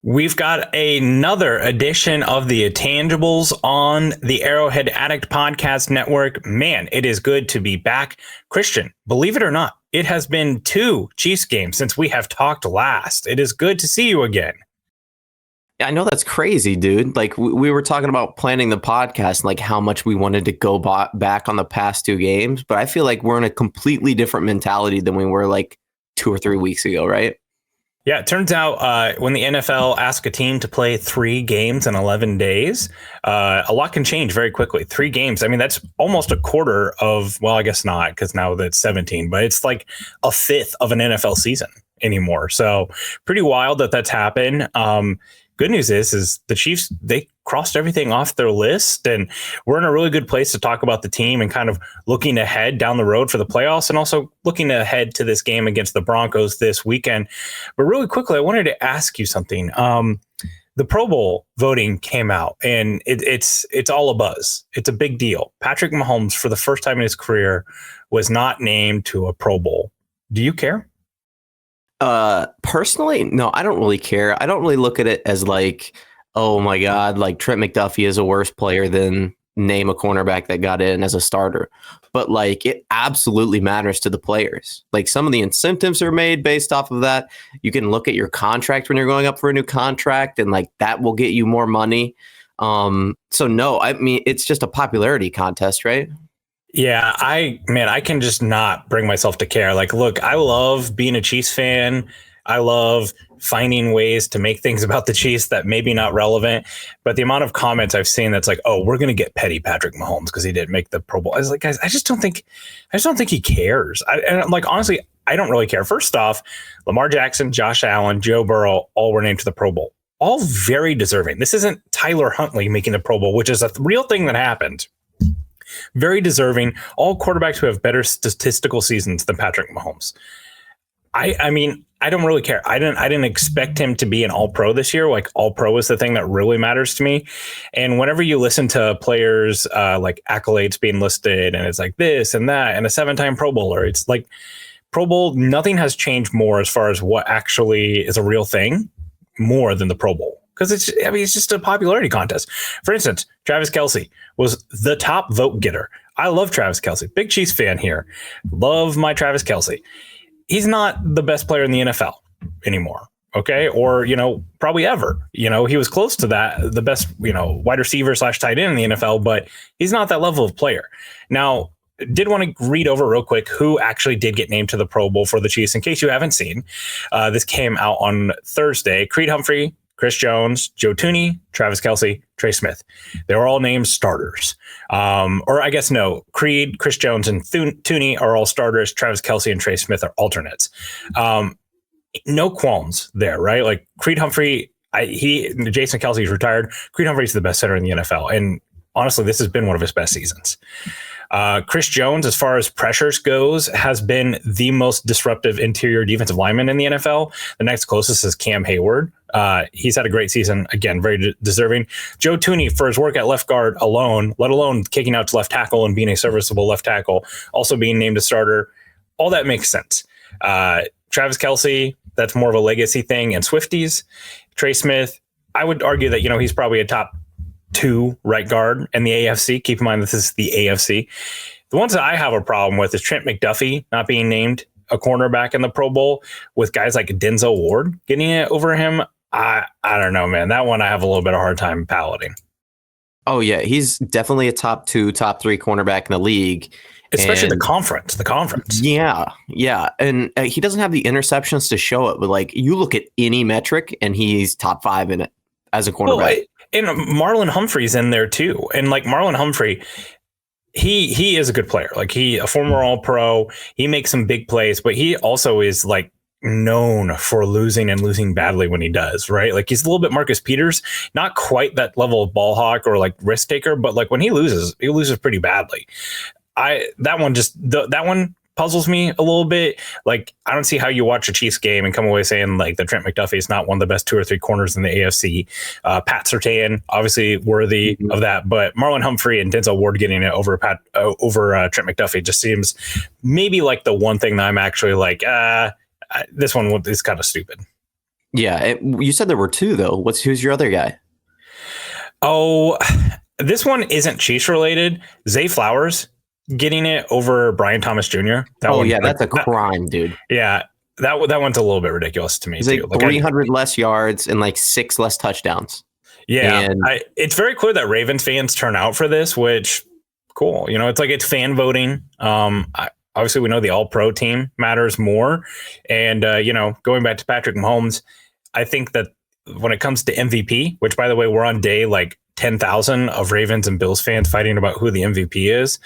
We've got another edition of the Intangibles on the Arrowhead Addict podcast network. Man, it is good to be back. Christian, believe it or not, it has been 2 Chiefs games since we have talked last. It is good to see you again. I know that's crazy, dude. Like we were talking about planning the podcast, and like how much we wanted to go back on the past 2 games, but I feel like we're in a completely different mentality than we were like 2 or 3 weeks ago, right? Yeah, it turns out when the NFL asks a team to play 3 games in 11 days, a lot can change very quickly. 3 games. I mean, that's almost a quarter of, well, I guess not, because now that's 17, but it's like a fifth of an NFL season anymore. So pretty wild that that's happened. Good news is the Chiefs, they crossed everything off their list, and we're in a really good place to talk about the team and kind of looking ahead down the road for the playoffs and also looking ahead to this game against the Broncos this weekend. But really quickly, I wanted to ask you something. The Pro Bowl voting came out, and it's all a buzz. It's a big deal. Patrick Mahomes, for the first time in his career, was not named to a Pro Bowl. Do you care? Personally, no, I don't really care. I don't really look at it as like, oh my God, like Trent McDuffie is a worse player than name a cornerback that got in as a starter. But like, it absolutely matters to the players. Like some of the incentives are made based off of that. You can look at your contract when you're going up for a new contract, and like that will get you more money. So no, I mean, it's just a popularity contest, right? Yeah, I can just not bring myself to care. Like, look, I love being a Chiefs fan. I love finding ways to make things about the Chiefs that maybe not relevant. But the amount of comments I've seen that's like, oh, we're going to get petty Patrick Mahomes because he didn't make the Pro Bowl. I was like, guys, I just don't think he cares. And like, honestly, I don't really care. First off, Lamar Jackson, Josh Allen, Joe Burrow, all were named to the Pro Bowl. All very deserving. This isn't Tyler Huntley making the Pro Bowl, which is a real thing that happened. Very deserving. All quarterbacks who have better statistical seasons than Patrick Mahomes. I mean, I don't really care. I didn't expect him to be an all-pro this year. Like, all-pro is the thing that really matters to me. And whenever you listen to players like accolades being listed, and it's like this and that, and a 7-time Pro Bowler, it's like Pro Bowl, nothing has changed more as far as what actually is a real thing more than the Pro Bowl. Because it's just a popularity contest. For instance, Travis Kelce was the top vote getter. I love Travis Kelce. Big Chiefs fan here. Love my Travis Kelce. He's not the best player in the NFL anymore. Okay. Or, probably ever. He was close to that, the best, wide receiver / tight end in the NFL, but he's not that level of player. Now, did want to read over real quick who actually did get named to the Pro Bowl for the Chiefs in case you haven't seen. This came out on Thursday. Creed Humphrey, Chris Jones, Joe Thuney, Travis Kelce, Trey Smith. They were all named starters. Or I guess no, Creed, Chris Jones, and Thuney are all starters. Travis Kelce and Trey Smith are alternates. No qualms there, right? Like Creed Humphrey, Jason Kelce's retired. Creed Humphrey's the best center in the NFL. And honestly, this has been one of his best seasons. Chris Jones, as far as pressures goes, has been the most disruptive interior defensive lineman in the NFL. The next closest is Cam Hayward. He's had a great season. Again, very deserving. Joe Thuney, for his work at left guard alone, let alone kicking out to left tackle and being a serviceable left tackle, also being named a starter. All that makes sense. Travis Kelce, that's more of a legacy thing, and Swifties. Trey Smith, I would argue that, he's probably a top 2 right guard in the AFC. Keep in mind this is the AFC. The ones that I have a problem with is Trent McDuffie not being named a cornerback in the Pro Bowl, with guys like Denzel Ward getting it over him. I don't know, man. That one I have a little bit of a hard time palating. Oh yeah, he's definitely a top 2, top 3 cornerback in the league. Especially the conference. Yeah. And he doesn't have the interceptions to show it, but like you look at any metric and he's top 5 in it as a cornerback. Well, and Marlon Humphrey's in there too. And like Marlon Humphrey, he is a good player. Like a former All-Pro. He makes some big plays, but he also is like known for losing badly when he does, right? Like he's a little bit Marcus Peters, not quite that level of ball hawk or like risk taker, but like when he loses pretty badly. That one puzzles me a little bit. Like, I don't see how you watch a Chiefs game and come away saying like that Trent McDuffie is not one of the best 2 or 3 corners in the AFC. Pat Surtain, obviously worthy of that, but Marlon Humphrey and Denzel Ward getting it over Trent McDuffie just seems maybe like the one thing that I'm actually like, this one is kind of stupid. Yeah, you said there were two though. Who's your other guy? Oh, this one isn't Chiefs related. Zay Flowers getting it over Brian Thomas Jr. That's a crime, dude. Yeah, that one's a little bit ridiculous to me He's too. like 300 less yards and like 6 less touchdowns. Yeah, it's very clear that Ravens fans turn out for this, which cool. You know, it's fan voting. Obviously, we know the All-Pro team matters more, and going back to Patrick Mahomes, I think that when it comes to MVP, which by the way, we're on day like 10,000 of Ravens and Bills fans fighting about who the MVP is.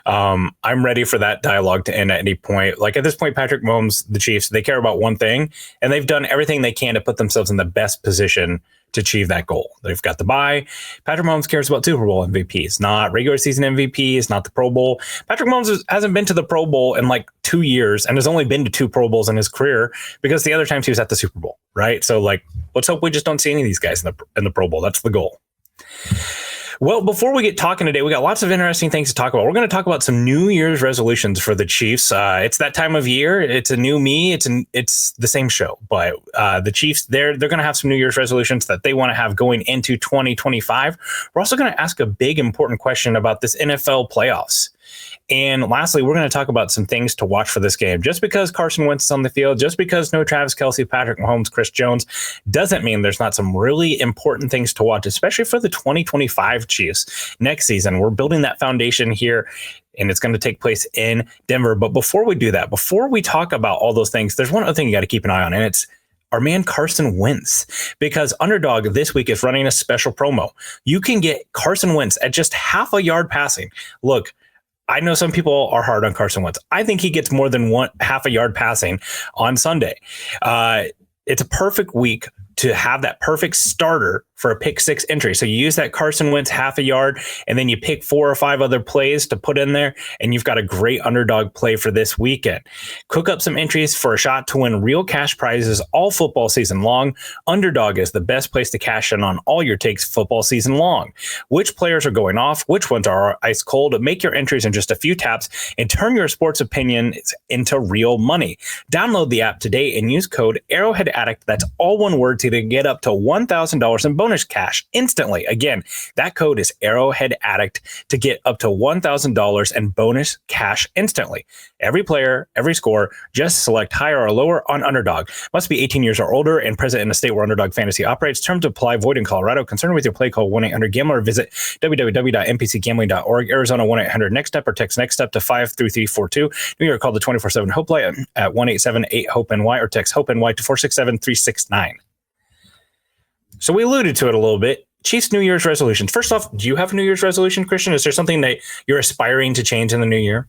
I'm ready for that dialogue to end at any point. Like at this point, Patrick Mahomes, the Chiefs, they care about one thing, and they've done everything they can to put themselves in the best position to achieve that goal. They've got the bye. Patrick Mahomes cares about Super Bowl MVPs, not regular season MVPs, not the Pro Bowl. Patrick Mahomes hasn't been to the Pro Bowl in like 2 years and has only been to 2 Pro Bowls in his career because the other times he was at the Super Bowl, right? So like, let's hope we just don't see any of these guys in the Pro Bowl. That's the goal. Well, before we get talking today, we got lots of interesting things to talk about. We're going to talk about some New Year's resolutions for the Chiefs. It's that time of year. It's a new me. It's the same show, but the Chiefs, they're going to have some New Year's resolutions that they want to have going into 2025. We're also going to ask a big important question about this NFL playoffs. And lastly, we're going to talk about some things to watch for this game. Just because Carson Wentz is on the field, just because no Travis Kelce, Patrick Mahomes, Chris Jones, doesn't mean there's not some really important things to watch, especially for the 2025 Chiefs next season. We're building that foundation here, and it's going to take place in Denver. But before we do that, before we talk about all those things, there's one other thing you got to keep an eye on, and it's our man Carson Wentz, because Underdog this week is running a special promo. You can get Carson Wentz at just half a yard passing. Look, I know some people are hard on Carson Wentz. I think he gets more than half a yard passing on Sunday. It's a perfect week to have that perfect starter for a pick 6 entry. So you use that Carson Wentz half a yard, and then you pick 4 or 5 other plays to put in there, and you've got a great underdog play for this weekend. Cook up some entries for a shot to win real cash prizes all football season long. Underdog is the best place to cash in on all your takes football season long. Which players are going off? Which ones are ice cold? Make your entries in just a few taps and turn your sports opinions into real money. Download the app today and use code Arrowhead Addict. That's all one word to get up to $1,000 in bonus cash instantly. Again, that code is Arrowhead Addict to get up to $1,000 in bonus cash instantly. Every player, every score, just select higher or lower on Underdog. Must be 18 years or older and present in a state where Underdog Fantasy operates. Terms apply. Void in Colorado. Concerned with your play, call 1-800-GAMBLER or visit www.npcgambling.org. Arizona 1-800-NEXT-STEP or text NEXT STEP to 53342. New York, call the 24/7 Hope line at 1-878-HOPE-NY or text HOPE-NY to 467-369. So we alluded to it a little bit. Chiefs New Year's resolutions. First off, do you have a New Year's resolution, Christian? Is there something that you're aspiring to change in the new year?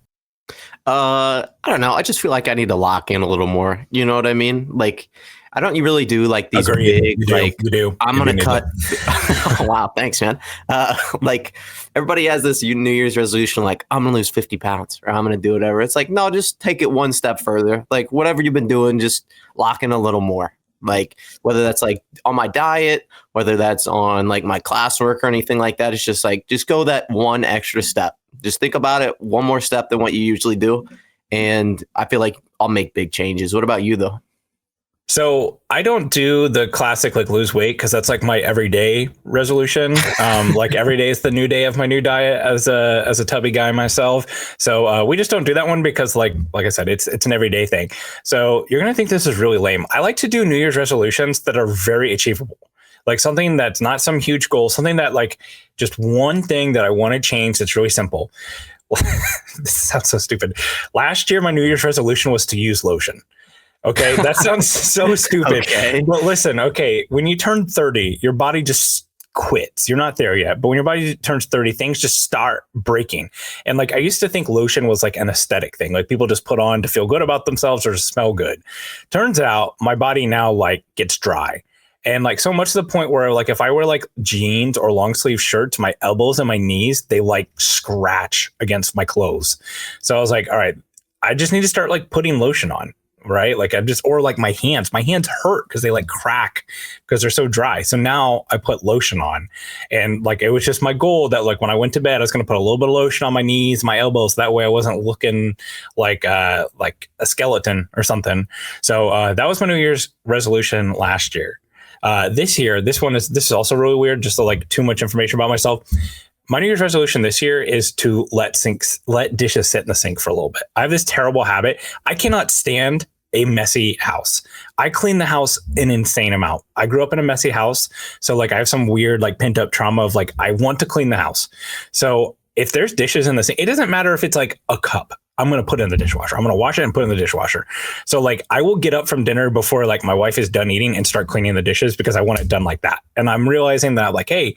I don't know. I just feel like I need to lock in a little more. You know what I mean? Like, I don't really do like these big, you do. I'm going to cut. Wow. Thanks, man. Like everybody has this New Year's resolution, like I'm going to lose 50 pounds or I'm going to do whatever. It's like, no, just take it one step further. Like whatever you've been doing, just lock in a little more. Like whether that's like on my diet, whether that's on like my classwork or anything like that. It's just like, just go that one extra step. Just think about it one more step than what you usually do. And I feel like I'll make big changes. What about you though? So I don't do the classic like lose weight because that's like my everyday resolution. Like every day is the new day of my new diet as a tubby guy myself. So we just don't do that one because like I said, it's an everyday thing. So you're gonna think this is really lame. I like to do New Year's resolutions that are very achievable. Like something that's not some huge goal, something that like just one thing that I want to change that's really simple. This sounds so stupid. Last year, my New Year's resolution was to use lotion. Okay, that sounds so stupid. Okay. But listen, okay, when you turn 30, your body just quits. You're not there yet. But when your body turns 30, things just start breaking. And like I used to think lotion was like an aesthetic thing, like people just put on to feel good about themselves or to smell good. Turns out my body now like gets dry. And like so much to the point where like if I wear like jeans or long sleeve shirts, my elbows and my knees, they like scratch against my clothes. So I was like, all right, I just need to start like putting lotion on. right? Like or like my hands hurt because they like crack because they're so dry. So now I put lotion on, and like it was just my goal that like when I went to bed, I was going to put a little bit of lotion on my knees, my elbows. That way I wasn't looking like a skeleton or something. So that was my New Year's resolution last year. This year, this is also really weird, just like too much information about myself. My New Year's resolution this year is to let dishes sit in the sink for a little bit. I have this terrible habit. I cannot stand a messy house. I clean the house an insane amount. I grew up in a messy house. So like I have some weird like pent up trauma of like, I want to clean the house. So if there's dishes in the sink, it doesn't matter if it's like a cup. I'm going to put it in the dishwasher. I'm going to wash it and put it in the dishwasher. So like I will get up from dinner before like my wife is done eating and start cleaning the dishes because I want it done like that. And I'm realizing that like, hey,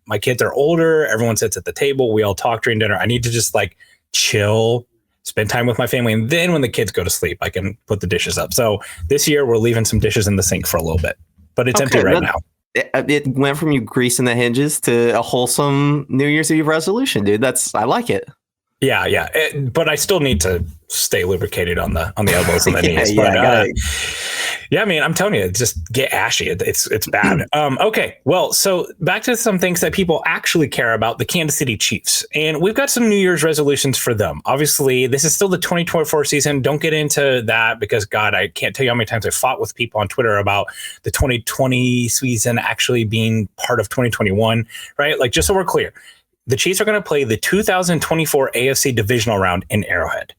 my kids are older. Everyone sits at the table. We all talk during dinner. I need to just like chill, spend time with my family. And then when the kids go to sleep, I can put the dishes up. So this year we're leaving some dishes in the sink for a little bit, but it's empty right now. It went from you greasing the hinges to a wholesome New Year's Eve resolution, dude. I like it. Yeah. But I still need to stay lubricated on the elbows and the knees. But, yeah, I mean, I'm telling you, just get ashy. It's bad. Okay, well, so back to some things that people actually care about, the Kansas City Chiefs. And we've got some New Year's resolutions for them. Obviously, this is still the 2024 season. Don't get into that because, God, I can't tell you how many times I fought with people on Twitter about the 2020 season actually being part of 2021, right? Like, just so we're clear, the Chiefs are going to play the 2024 AFC divisional round in Arrowhead.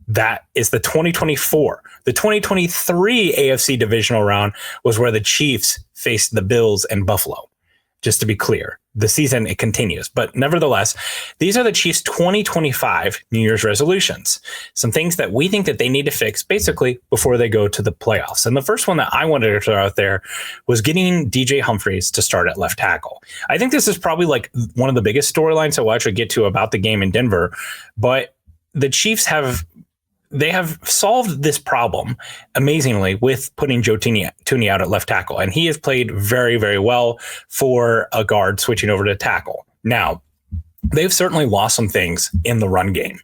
That is the 2024. The 2023 AFC divisional round was where the Chiefs faced the Bills and Buffalo. Just to be clear, the season, it continues. But nevertheless, these are the Chiefs' 2025 New Year's resolutions. Some things that we think that they need to fix basically before they go to the playoffs. And the first one that I wanted to throw out there was getting DJ Humphries to start at left tackle. I think this is probably like one of the biggest storylines that we'll actually get to about the game in Denver. But the Chiefs have solved this problem amazingly with putting Joe Thuney out at left tackle. And he has played very, very well for a guard switching over to tackle. Now, they've certainly lost some things in the run game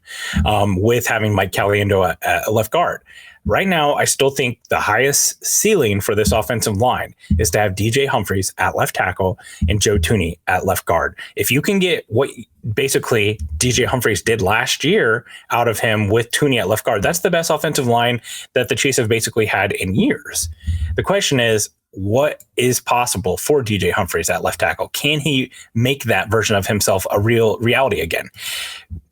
with having Mike Caliendo at left guard. Right now, I still think the highest ceiling for this offensive line is to have DJ Humphries at left tackle and Joe Thuney at left guard. If you can get what basically DJ Humphries did last year out of him with Thuney at left guard, that's the best offensive line that the Chiefs have basically had in years. The question is, what is possible for DJ Humphries at left tackle? Can he make that version of himself a real reality again?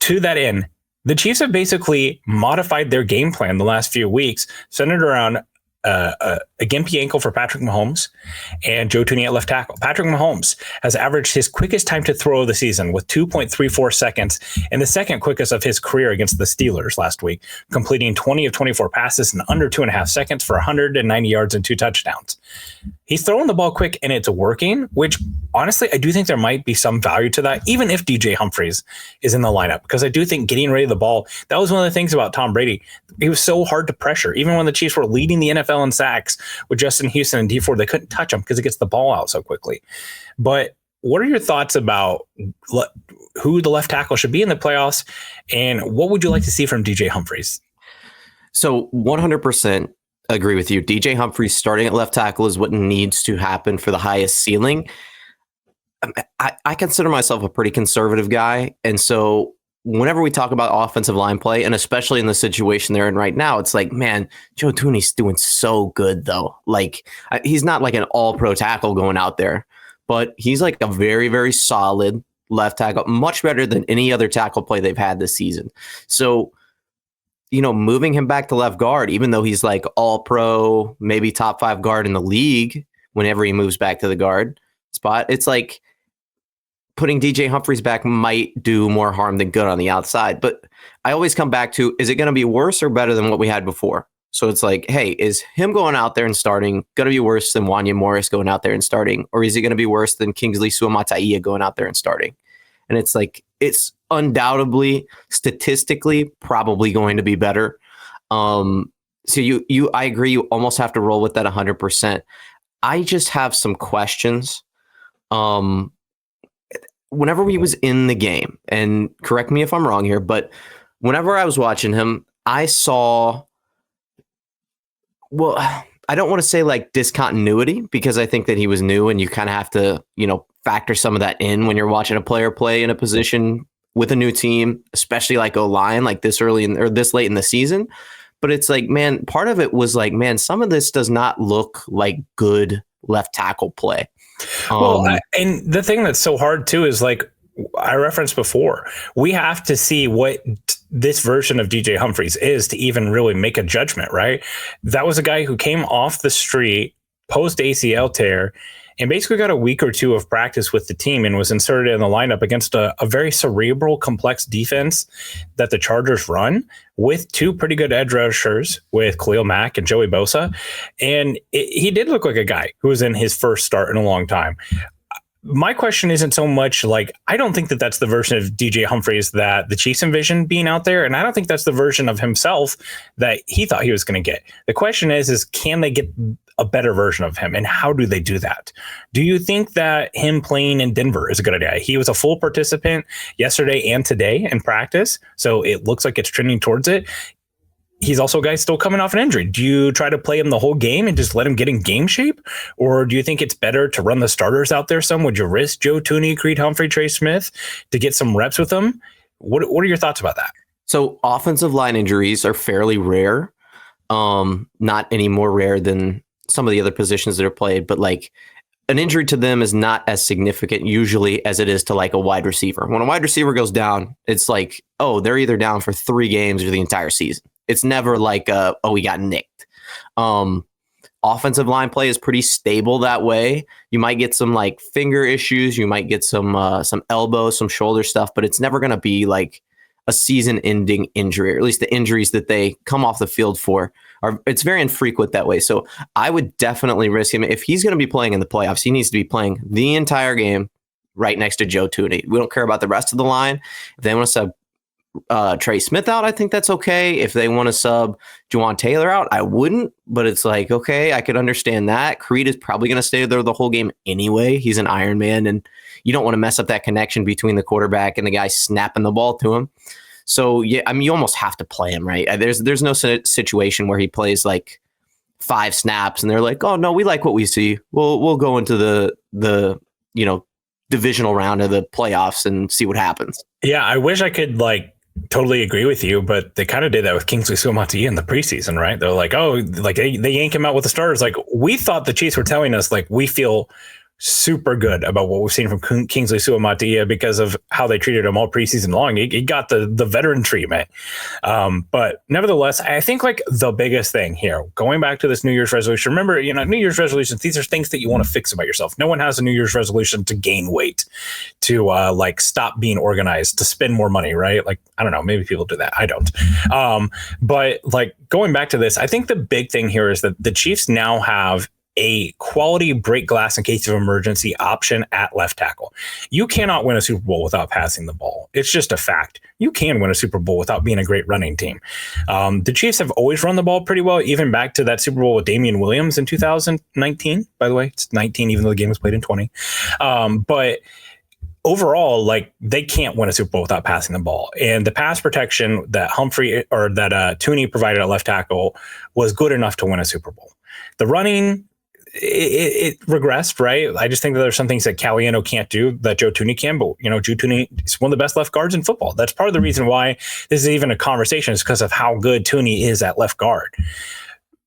To that end, the Chiefs have basically modified their game plan the last few weeks, centered around a gimpy ankle for Patrick Mahomes and Joe Thuney at left tackle. Patrick Mahomes has averaged his quickest time to throw of the season with 2.34 seconds and the second quickest of his career against the Steelers last week, completing 20 of 24 passes in under 2.5 seconds for 190 yards and 2 touchdowns. He's throwing the ball quick and it's working, which honestly, I do think there might be some value to that, even if DJ Humphries is in the lineup, because I do think getting rid of the ball, that was one of the things about Tom Brady. He was so hard to pressure. Even when the Chiefs were leading the NFL in sacks with Justin Houston and Dee Ford, they couldn't touch him because he gets the ball out so quickly. But what are your thoughts about who the left tackle should be in the playoffs, and what would you like to see from DJ Humphries? So 100% agree with you. DJ Humphries starting at left tackle is what needs to happen for the highest ceiling. I consider myself a pretty conservative guy. And so whenever we talk about offensive line play, and especially in the situation they're in right now, it's like, man, Joe Thuney's doing so good, though. Like, he's not like an all-pro tackle going out there, but he's like a very, very solid left tackle, much better than any other tackle play they've had this season. So, you know, moving him back to left guard, even though he's like all-pro, maybe top 5 guard in the league, whenever he moves back to the guard spot, it's like putting DJ Humphries back might do more harm than good on the outside. But I always come back to, is it going to be worse or better than what we had before? So it's like, hey, is him going out there and starting going to be worse than Wanya Morris going out there and starting? Or is it going to be worse than Kingsley Suamataia going out there and starting? And it's like, it's undoubtedly, statistically, probably going to be better. So I agree, you almost have to roll with that 100%. I just have some questions. Whenever he was in the game, and correct me if I'm wrong here, but whenever I was watching him, I saw Well, I don't want to say like discontinuity because I think that he was new and you kind of have to, factor some of that in when you're watching a player play in a position with a new team, especially like O-line, like this early or this late in the season. But it's like, man, part of it was like, man, some of this does not look like good left tackle play. And the thing that's so hard too is like I referenced before, we have to see what this version of DJ Humphries is to even really make a judgment, right? That was a guy who came off the street post ACL tear and basically got a week or two of practice with the team and was inserted in the lineup against a very cerebral, complex defense that the Chargers run with two pretty good edge rushers with Khalil Mack and Joey Bosa. And he did look like a guy who was in his first start in a long time. My question isn't so much like, I don't think that that's the version of DJ Humphries that the Chiefs envisioned being out there. And I don't think that's the version of himself that he thought he was going to get. The question is can they get a better version of him? And how do they do that? Do you think that him playing in Denver is a good idea? He was a full participant yesterday and today in practice, so it looks like it's trending towards it. He's also a guy still coming off an injury. Do you try to play him the whole game and just let him get in game shape? Or do you think it's better to run the starters out there some? Would you risk Joe Thuney, Creed Humphrey, Trey Smith to get some reps with them? What are your thoughts about that? So offensive line injuries are fairly rare. Not any more rare than some of the other positions that are played, but like an injury to them is not as significant usually as it is to like a wide receiver. When a wide receiver goes down, it's like, oh, they're either down for 3 games or the entire season. It's never like, we got nicked. Offensive line play is pretty stable that way. You might get some like finger issues. You might get some elbow, some shoulder stuff, but it's never going to be like a season-ending injury, or at least the injuries that they come off the field for it's very infrequent that way. So I would definitely risk him. If he's going to be playing in the playoffs, he needs to be playing the entire game right next to Joe Thuney. We don't care about the rest of the line. If they want to sub Trey Smith out, I think that's okay. If they want to sub Juwan Taylor out, I wouldn't, but it's like, okay, I could understand that. Creed is probably going to stay there the whole game anyway. He's an Iron Man, and you don't want to mess up that connection between the quarterback and the guy snapping the ball to him. So, yeah, I mean, you almost have to play him, right? There's no situation where he plays like 5 snaps and they're like, oh, no, we like what we see. We'll go into the divisional round of the playoffs and see what happens. Yeah, I wish I could like totally agree with you, but they kind of did that with Kingsley Suamataia in the preseason, right? They're like, oh, like they yank him out with the starters. Like we thought the Chiefs were telling us like we feel super good about what we've seen from Kingsley Suamataia because of how they treated him all preseason long. He got the veteran treatment. But nevertheless, I think like the biggest thing here, going back to this New Year's resolution, remember, New Year's resolutions, these are things that you want to fix about yourself. No one has a New Year's resolution to gain weight, to like stop being organized, to spend more money, right? Like, I don't know, maybe people do that. I don't. But like going back to this, I think the big thing here is that the Chiefs now have a quality break glass in case of emergency option at left tackle. You cannot win a Super Bowl without passing the ball. It's just a fact. You can win a Super Bowl without being a great running team. The Chiefs have always run the ball pretty well, even back to that Super Bowl with Damian Williams in 2019. By the way, it's 19, even though the game was played in 20. But overall, like they can't win a Super Bowl without passing the ball. And the pass protection that Thuney provided at left tackle was good enough to win a Super Bowl. The running, it regressed, right? I just think that there's some things that Caliendo can't do that Joe Thuney can, but Joe Thuney is one of the best left guards in football. That's part of the reason why this is even a conversation, is because of how good Thuney is at left guard.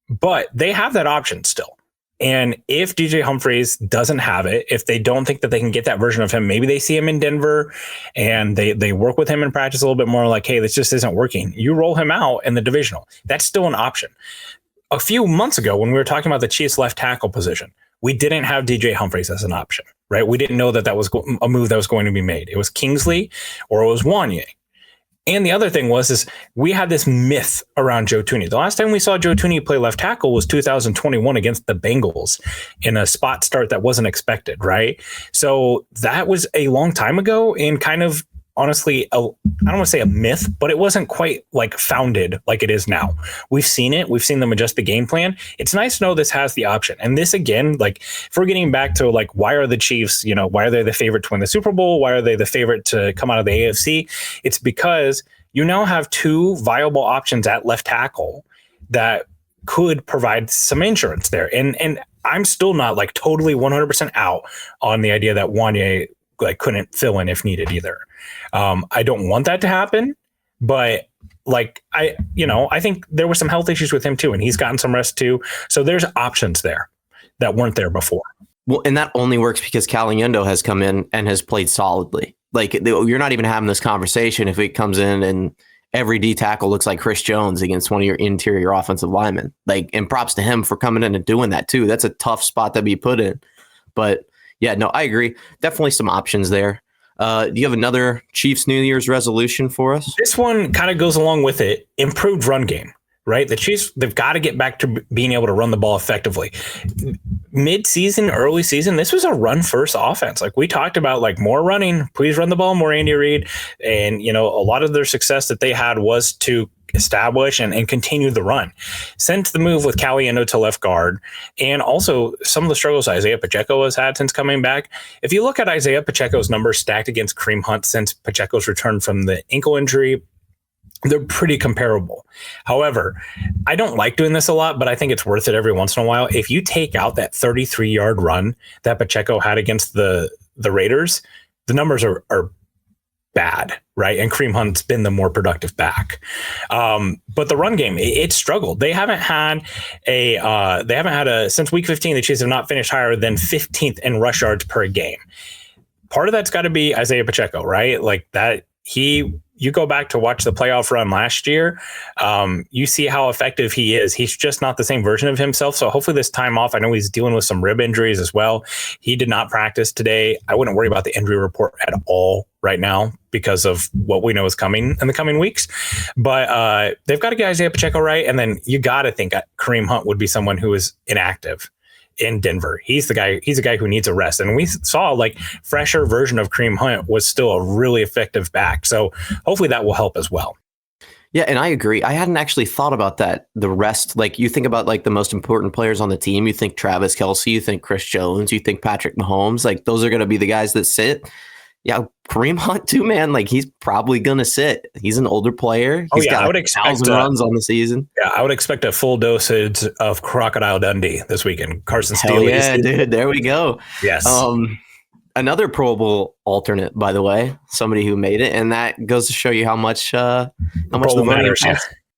But they have that option still. And if DJ Humphries doesn't have it, if they don't think that they can get that version of him, maybe they see him in Denver and they work with him in practice a little bit more like, hey, this just isn't working. You roll him out in the divisional. That's still an option. A few months ago, when we were talking about the Chiefs left tackle position, we didn't have DJ Humphries as an option, right? We didn't know that was a move that was going to be made. It was Kingsley or it was Wanye. And the other thing is we had this myth around Joe Thuney. The last time we saw Joe Thuney play left tackle was 2021 against the Bengals in a spot start that wasn't expected, right? So that was a long time ago, and kind of honestly, I don't want to say a myth, but it wasn't quite like founded like it is now. We've seen it. We've seen them adjust the game plan. It's nice to know this has the option. And this, again, like if we're getting back to like, why are the Chiefs, why are they the favorite to win the Super Bowl? Why are they the favorite to come out of the AFC? It's because you now have 2 viable options at left tackle that could provide some insurance there. And I'm still not like totally 100% out on the idea that Wanye like couldn't fill in if needed either. I don't want that to happen, but like I think there were some health issues with him too, and he's gotten some rest too. So there's options there that weren't there before. Well, and that only works because Caliendo has come in and has played solidly. Like you're not even having this conversation if it comes in and every D tackle looks like Chris Jones against one of your interior offensive linemen. Like, and props to him for coming in and doing that too. That's a tough spot to be put in. But yeah, no, I agree. Definitely some options there. Do you have another Chiefs New Year's resolution for us? This one kind of goes along with it. Improved run game, right? The Chiefs, they've got to get back to being able to run the ball effectively. Mid-season, early season, this was a run-first offense. Like we talked about, like more running, please run the ball more, Andy Reid. And, a lot of their success that they had was to establish and continue the run. Since the move with Caliendo to left guard, and also some of the struggles Isaiah Pacheco has had since coming back. If you look at Isaiah Pacheco's numbers stacked against Kareem Hunt since Pacheco's return from the ankle injury, they're pretty comparable. However, I don't like doing this a lot, but I think it's worth it every once in a while. If you take out that 33-yard run that Pacheco had against the Raiders, the numbers are bad, right? And Kareem Hunt's been the more productive back. But the run game, it struggled. They haven't had since week 15, the Chiefs have not finished higher than 15th in rush yards per game. Part of that's got to be Isaiah Pacheco, right? Like that you go back to watch the playoff run last year, you see how effective he is. He's just not the same version of himself. So hopefully this time off, I know he's dealing with some rib injuries as well. He did not practice today. I wouldn't worry about the injury report at all right now because of what we know is coming in the coming weeks. But they've got to get Isaiah Pacheco right. And then you got to think Kareem Hunt would be someone who is inactive in Denver. He's a guy who needs a rest. And we saw like fresher version of Kareem Hunt was still a really effective back. So hopefully that will help as well. Yeah, and I agree. I hadn't actually thought about that. The rest, like you think about like the most important players on the team, you think Travis Kelce, you think Chris Jones, you think Patrick Mahomes, like those are going to be the guys that sit. Yeah, Kareem Hunt too, man. Like he's probably gonna sit. He's an older player. He's got I would expect 1,000 runs on the season. Yeah, I would expect a full dosage of Crocodile Dundee this weekend. Carson Steele. Yeah, dude. There we go. Yes. Another Pro Bowl alternate, by the way, somebody who made it, and that goes to show you how much the matters.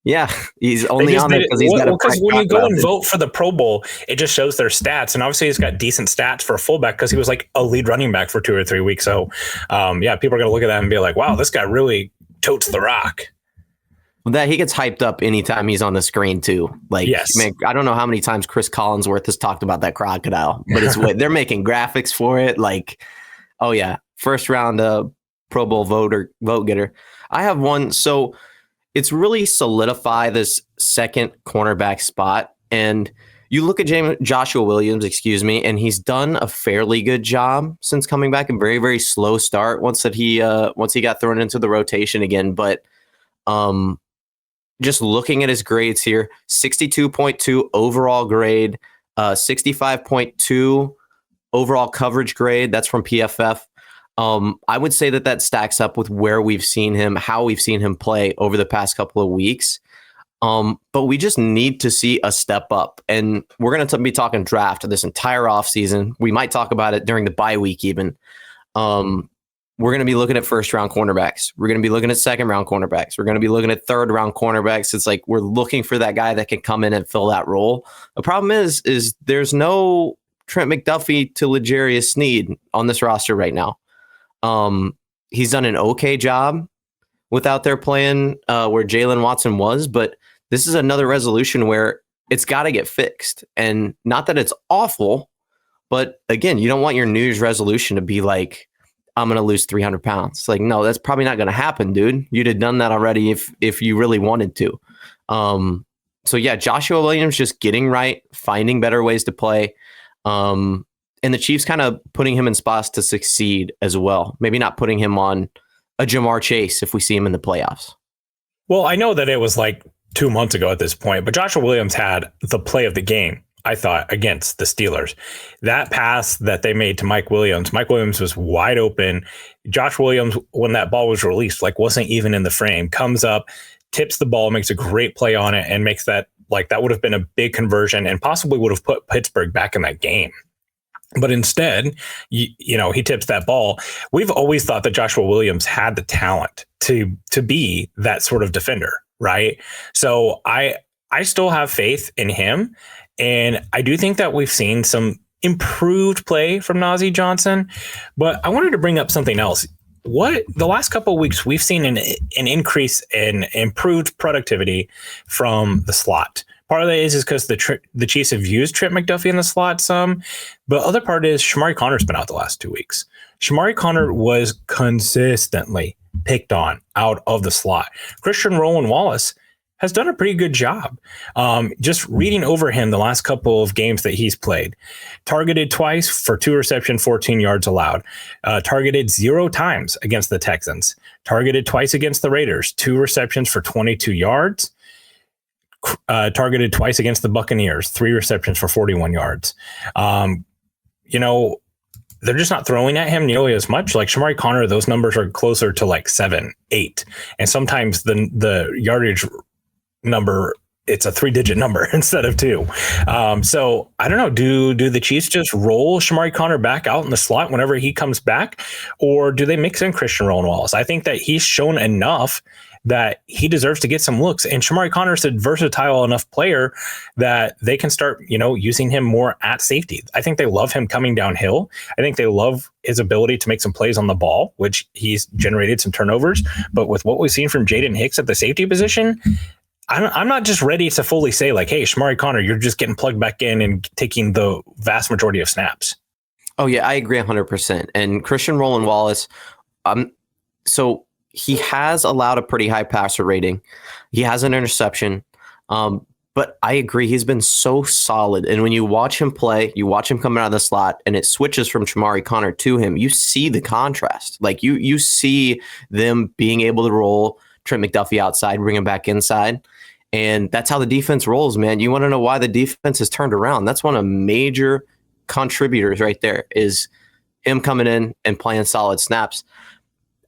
Yeah, he's only on there because he's got a because when you go and vote for the Pro Bowl, it just shows their stats, and obviously he's got decent stats for a fullback because he was like a lead running back for 2 or 3 weeks. So, yeah, people are going to look at that and be like, "Wow, this guy really totes the rock." That he gets hyped up anytime he's on the screen too. Like, yes. Man, I don't know how many times Chris Collinsworth has talked about that crocodile, but it's they're making graphics for it. Like, oh yeah, first round Pro Bowl vote getter. I have one. So it's really solidify this second cornerback spot. And you look at Joshua Williams, and he's done a fairly good job since coming back. A very, very slow start once he got thrown into the rotation again. But just looking at his grades here, 62.2 overall grade, 65.2 overall coverage grade. That's from PFF. I would say that stacks up with where we've seen him, how we've seen him play over the past couple of weeks. But we just need to see a step up. And we're going to be talking draft this entire offseason. We might talk about it during the bye week even. We're going to be looking at first-round cornerbacks. We're going to be looking at second-round cornerbacks. We're going to be looking at third-round cornerbacks. It's like we're looking for that guy that can come in and fill that role. The problem is there's no Trent McDuffie to L'Jarius Sneed on this roster right now. He's done an okay job without their plan where Jalen Watson was, but this is another resolution where it's got to get fixed. And not that it's awful, but again, you don't want your New Year's resolution to be like, I'm going to lose 300 pounds. Like, no, that's probably not going to happen, dude. You'd have done that already if you really wanted to. So yeah, Joshua Williams just getting right, finding better ways to play. And the Chiefs kind of putting him in spots to succeed as well. Maybe not putting him on a Jamar Chase if we see him in the playoffs. Well, I know that it was like 2 months ago at this point, but Joshua Williams had the play of the game, I thought, against the Steelers. That pass that they made to Mike Williams was wide open. Josh Williams, when that ball was released, like wasn't even in the frame, comes up, tips the ball, makes a great play on it, and makes that Like that would have been a big conversion and possibly would have put Pittsburgh back in that game. But instead, you know, he tips that ball. We've always thought that Joshua Williams had the talent to be that sort of defender, right? So I still have faith in him. And I do think that we've seen some improved play from Najee Johnson. But I wanted to bring up something else. The last couple of weeks, we've seen an increase in improved productivity from the slot. Part of that is because the Chiefs have used Trent McDuffie in the slot some, but other part is Shamari Connor's been out the last 2 weeks. Shamari Connor was consistently picked on out of the slot. Christian Roland Wallace has done a pretty good job. Just reading over him the last couple of games that he's played, targeted twice for 2 receptions, 14 yards allowed, targeted 0 times against the Texans, targeted twice against the Raiders, 2 receptions for 22 yards. Targeted twice against the Buccaneers, 3 receptions for 41 yards. You know, they're just not throwing at him nearly as much. Like Shamari Connor, those numbers are closer to like 7, 8. And sometimes the yardage number, it's a 3-digit number instead of 2. So I don't know. Do the Chiefs just roll Shamari Connor back out in the slot whenever he comes back? Or do they mix in Christian Roland Wallace? I think that he's shown enough that he deserves to get some looks. And Shamari Connor's a versatile enough player that they can start, you know, using him more at safety. I think they love him coming downhill. I think they love his ability to make some plays on the ball, which he's generated some turnovers. But with what we've seen from Jaden Hicks at the safety position, I'm not just ready to fully say like, hey, Shamari Connor, you're just getting plugged back in and taking the vast majority of snaps. Oh, yeah, I agree 100%. And Christian Roland Wallace, so he has allowed a pretty high passer rating. He has an interception. But I agree, he's been so solid. And when you watch him play, you watch him come out of the slot, and it switches from Shamari Connor to him, you see the contrast. Like you see them being able to roll Trent McDuffie outside, bring him back inside. And that's how the defense rolls, man. You want to know why the defense has turned around? That's one of the major contributors right there, is him coming in and playing solid snaps.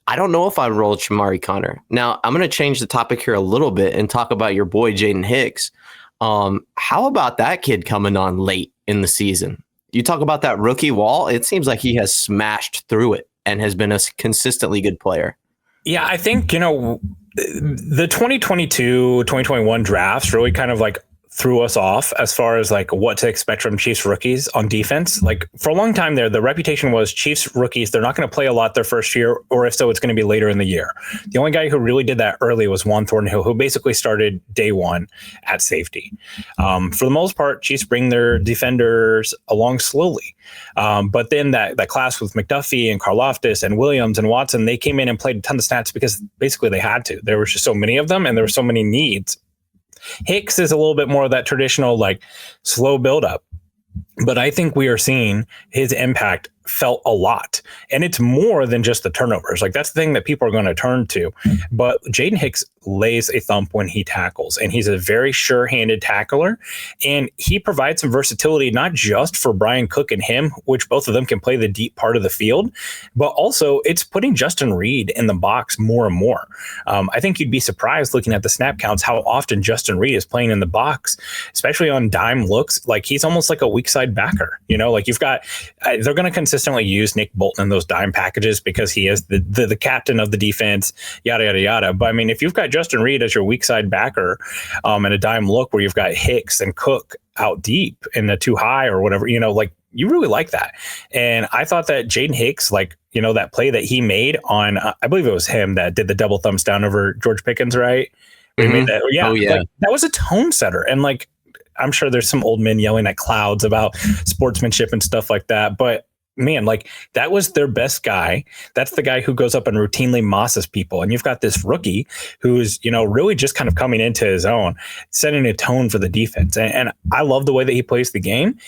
I don't know if I rolled Shamari Connor. Now, I'm going to change the topic here a little bit and talk about your boy, Jaden Hicks. How about that kid coming on late in the season? You talk about that rookie wall. It seems like he has smashed through it and has been a consistently good player. Yeah, I think, you know, the 2022, 2021 drafts really kind of like threw us off as far as like what to expect from Chiefs rookies on defense. Like for a long time there, the reputation was Chiefs rookies, they're not going to play a lot their first year, or if so, it's going to be later in the year. The only guy who really did that early was Juan Thornhill, who basically started day one at safety. For the most part, Chiefs bring their defenders along slowly. But then that class with McDuffie and Karlaftis and Williams and Watson, they came in and played a ton of snaps because basically they had to. There were just so many of them and there were so many needs. Hicks is a little bit more of that traditional, like slow buildup. But I think we are seeing his impact felt a lot. And it's more than just the turnovers. Like that's the thing that people are going to turn to. But Jaden Hicks lays a thump when he tackles, and he's a very sure-handed tackler. And he provides some versatility, not just for Brian Cook and him, which both of them can play the deep part of the field, but also it's putting Justin Reed in the box more and more. I think you'd be surprised looking at the snap counts how often Justin Reed is playing in the box, especially on dime looks. Like he's almost like a weak side backer. You know, like you've got, they're going to consistently use Nick Bolton in those dime packages because he is the captain of the defense, yada, yada, yada. But I mean, if you've got Justin Reed as your weak side backer and a dime look where you've got Hicks and Cook out deep in the too high or whatever, you know, like you really like that. And I thought that Jaden Hicks, like, you know, that play that he made on, I believe it was him that did the double thumbs down over George Pickens, right? Mm-hmm. He made that, yeah. Oh, yeah. Like, that was a tone setter. And like, I'm sure there's some old men yelling at clouds about sportsmanship and stuff like that. But man, like that was their best guy. That's the guy who goes up and routinely mosses people. And you've got this rookie who's, you know, really just kind of coming into his own, setting a tone for the defense. And I love the way that he plays the game.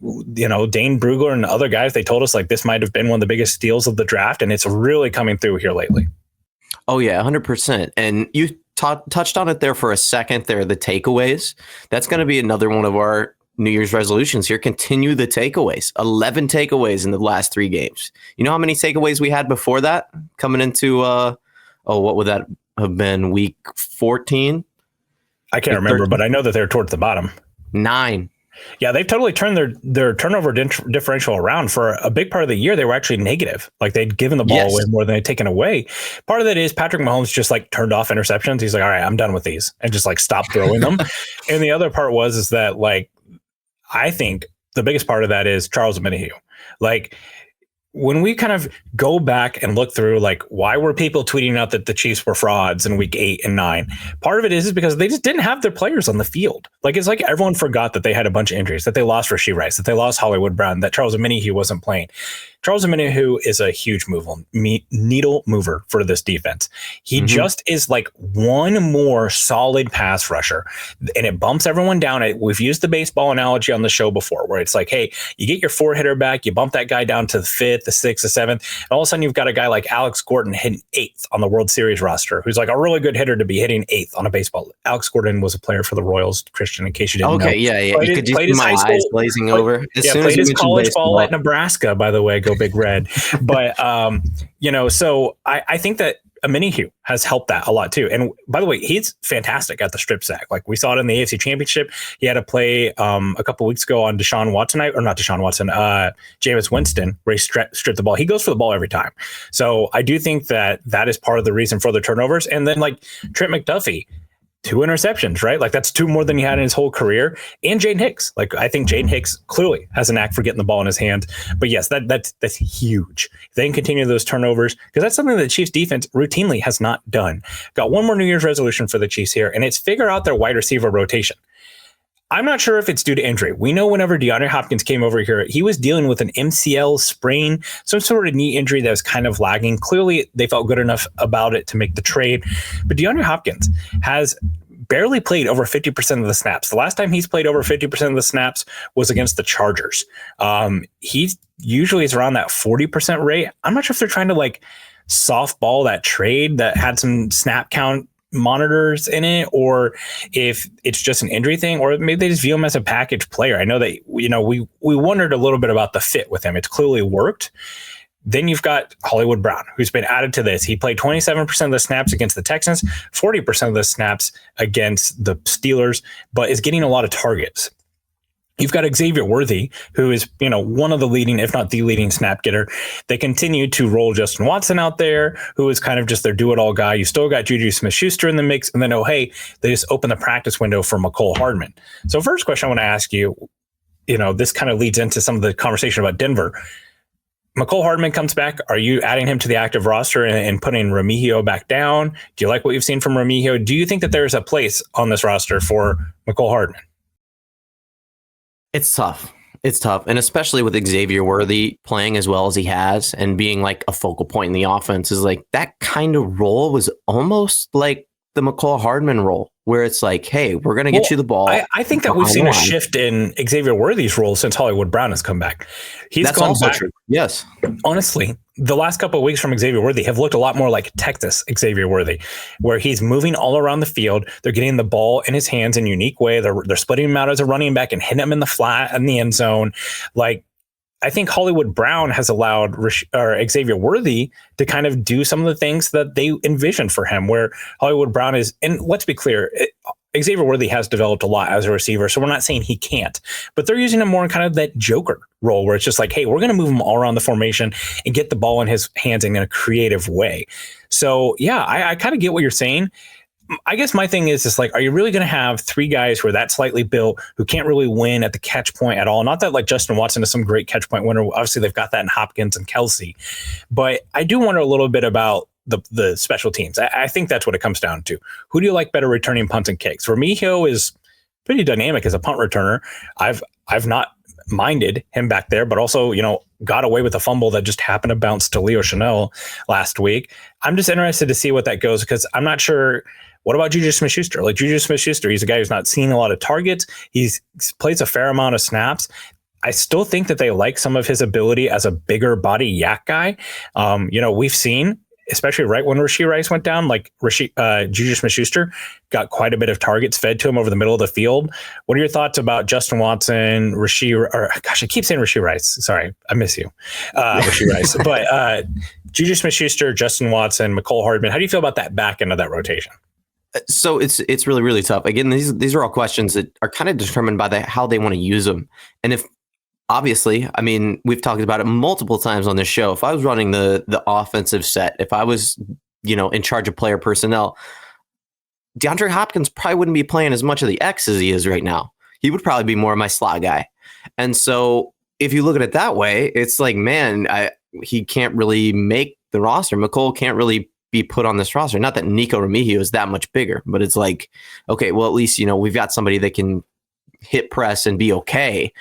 You know, Dane Brugler and other guys, they told us like this might have been one of the biggest steals of the draft. And it's really coming through here lately. Oh, yeah, 100%. And you touched on it there for a second there, the takeaways. That's going to be another one of our New Year's resolutions here. Continue the takeaways. 11 takeaways in the last 3 games. You know how many takeaways we had before that coming into what would that have been, week 14? I can't Like remember, but I know that they're towards the bottom. 9. Yeah, they've totally turned their turnover differential around. For a big part of the year, they were actually negative. Like they'd given the ball away more than they'd taken away. Part of that is Patrick Mahomes just like turned off interceptions. He's like, all right, I'm done with these, and just like stopped throwing them. And the other part is that like I think the biggest part of that is Charles Omenihu. Like when we kind of go back and look through, like, why were people tweeting out that the Chiefs were frauds in week 8 and 9? Part of it is because they just didn't have their players on the field. Like, it's like everyone forgot that they had a bunch of injuries, that they lost Rashee Rice, that they lost Hollywood Brown, that Charles Omenihu wasn't playing. Charles Omenihu is a huge needle mover for this defense. He just is like one more solid pass rusher, and it bumps everyone down. We've used the baseball analogy on the show before, where it's like, hey, you get your 4-hitter back, you bump that guy down to the 5th, the 6th, the 7th, and all of a sudden you've got a guy like Alex Gordon hitting 8th on the World Series roster, who's like a really good hitter to be hitting 8th on a baseball. Alex Gordon was a player for the Royals, Christian, in case you didn't know. Yeah. You could just see my eyes glazing over. Played his college ball at Nebraska, by the way, go Big Red. But, so I think that Omenihu has helped that a lot too. And by the way, he's fantastic at the strip sack. Like we saw it in the AFC Championship. He had a play a couple weeks ago on Jameis Winston, where he stripped the ball. He goes for the ball every time. So I do think that is part of the reason for the turnovers. And then like Trent McDuffie, 2 interceptions, right? Like that's 2 more than he had in his whole career. And Jaden Hicks. Like I think Jaden Hicks clearly has a knack for getting the ball in his hands. But yes, that's huge. If they can continue those turnovers, because that's something that the Chiefs defense routinely has not done. Got one more New Year's resolution for the Chiefs here, and it's figure out their wide receiver rotation. I'm not sure if it's due to injury. We know whenever DeAndre Hopkins came over here, he was dealing with an MCL sprain, some sort of knee injury that was kind of lagging. Clearly, they felt good enough about it to make the trade. But DeAndre Hopkins has barely played over 50% of the snaps. The last time he's played over 50% of the snaps was against the Chargers. He usually is around that 40% rate. I'm not sure if they're trying to like softball that trade that had some snap count monitors in it, or if it's just an injury thing, or maybe they just view him as a package player. I know that, we wondered a little bit about the fit with him. It's clearly worked. Then you've got Hollywood Brown, who's been added to this. He played 27% of the snaps against the Texans, 40% of the snaps against the Steelers, but is getting a lot of targets. You've got Xavier Worthy, who is, one of the leading, if not the leading snap getter. They continue to roll Justin Watson out there, who is kind of just their do-it-all guy. You still got Juju Smith-Schuster in the mix. And then, they just opened the practice window for McCole Hardman. So first question I want to ask you, this kind of leads into some of the conversation about Denver. McCole Hardman comes back. Are you adding him to the active roster and putting Remigio back down? Do you like what you've seen from Remigio? Do you think that there's a place on this roster for McCole Hardman? It's tough. And especially with Xavier Worthy playing as well as he has and being like a focal point in the offense, is like that kind of role was almost like the McCole Hardman role, where it's like, hey, we're going to get you the ball. I think that we've seen a shift in Xavier Worthy's role since Hollywood Brown has come back. That's also true. Yes. Honestly, the last couple of weeks from Xavier Worthy have looked a lot more like Texas Xavier Worthy, where he's moving all around the field. They're getting the ball in his hands in a unique way. They're splitting him out as a running back and hitting him in the flat in the end zone. Like, I think Hollywood Brown has allowed Xavier Worthy to kind of do some of the things that they envisioned for him, where Hollywood Brown is, and let's be clear, Xavier Worthy has developed a lot as a receiver, so we're not saying he can't, but they're using him more in kind of that joker role, where it's just like, hey, we're going to move him all around the formation and get the ball in his hands in a creative way. So yeah, I kind of get what you're saying. I guess my thing is just like, are you really going to have 3 guys who are that slightly built, who can't really win at the catch point at all? Not that like Justin Watson is some great catch point winner. Obviously, they've got that in Hopkins and Kelsey. But I do wonder a little bit about the special teams. I think that's what it comes down to. Who do you like better returning punts and kicks? Remigio is pretty dynamic as a punt returner. I've not minded him back there, but also, got away with a fumble that just happened to bounce to Leo Chanel last week. I'm just interested to see what that goes, because I'm not sure. What about Juju Smith-Schuster? Like Juju Smith-Schuster, he's a guy who's not seeing a lot of targets. He's plays a fair amount of snaps. I still think that they like some of his ability as a bigger body yak guy. We've seen, especially right when Rashee Rice went down, like Juju Smith-Schuster got quite a bit of targets fed to him over the middle of the field. What are your thoughts about Justin Watson, I keep saying Rashee Rice. Sorry, I miss you, Rashee Rice. But Juju Smith-Schuster, Justin Watson, McCole Hardman, how do you feel about that back end of that rotation? So it's really, really tough. Again, these are all questions that are kind of determined by how they want to use them. And if obviously, I mean, we've talked about it multiple times on this show. If I was running the offensive set, if I was, in charge of player personnel, DeAndre Hopkins probably wouldn't be playing as much of the X as he is right now. He would probably be more of my slot guy. And so if you look at it that way, it's like, man, he can't really make the roster. McCole can't really be put on this roster. Not that Nico Remigio is that much bigger, but it's like, okay, well, at least, we've got somebody that can hit press and be okay.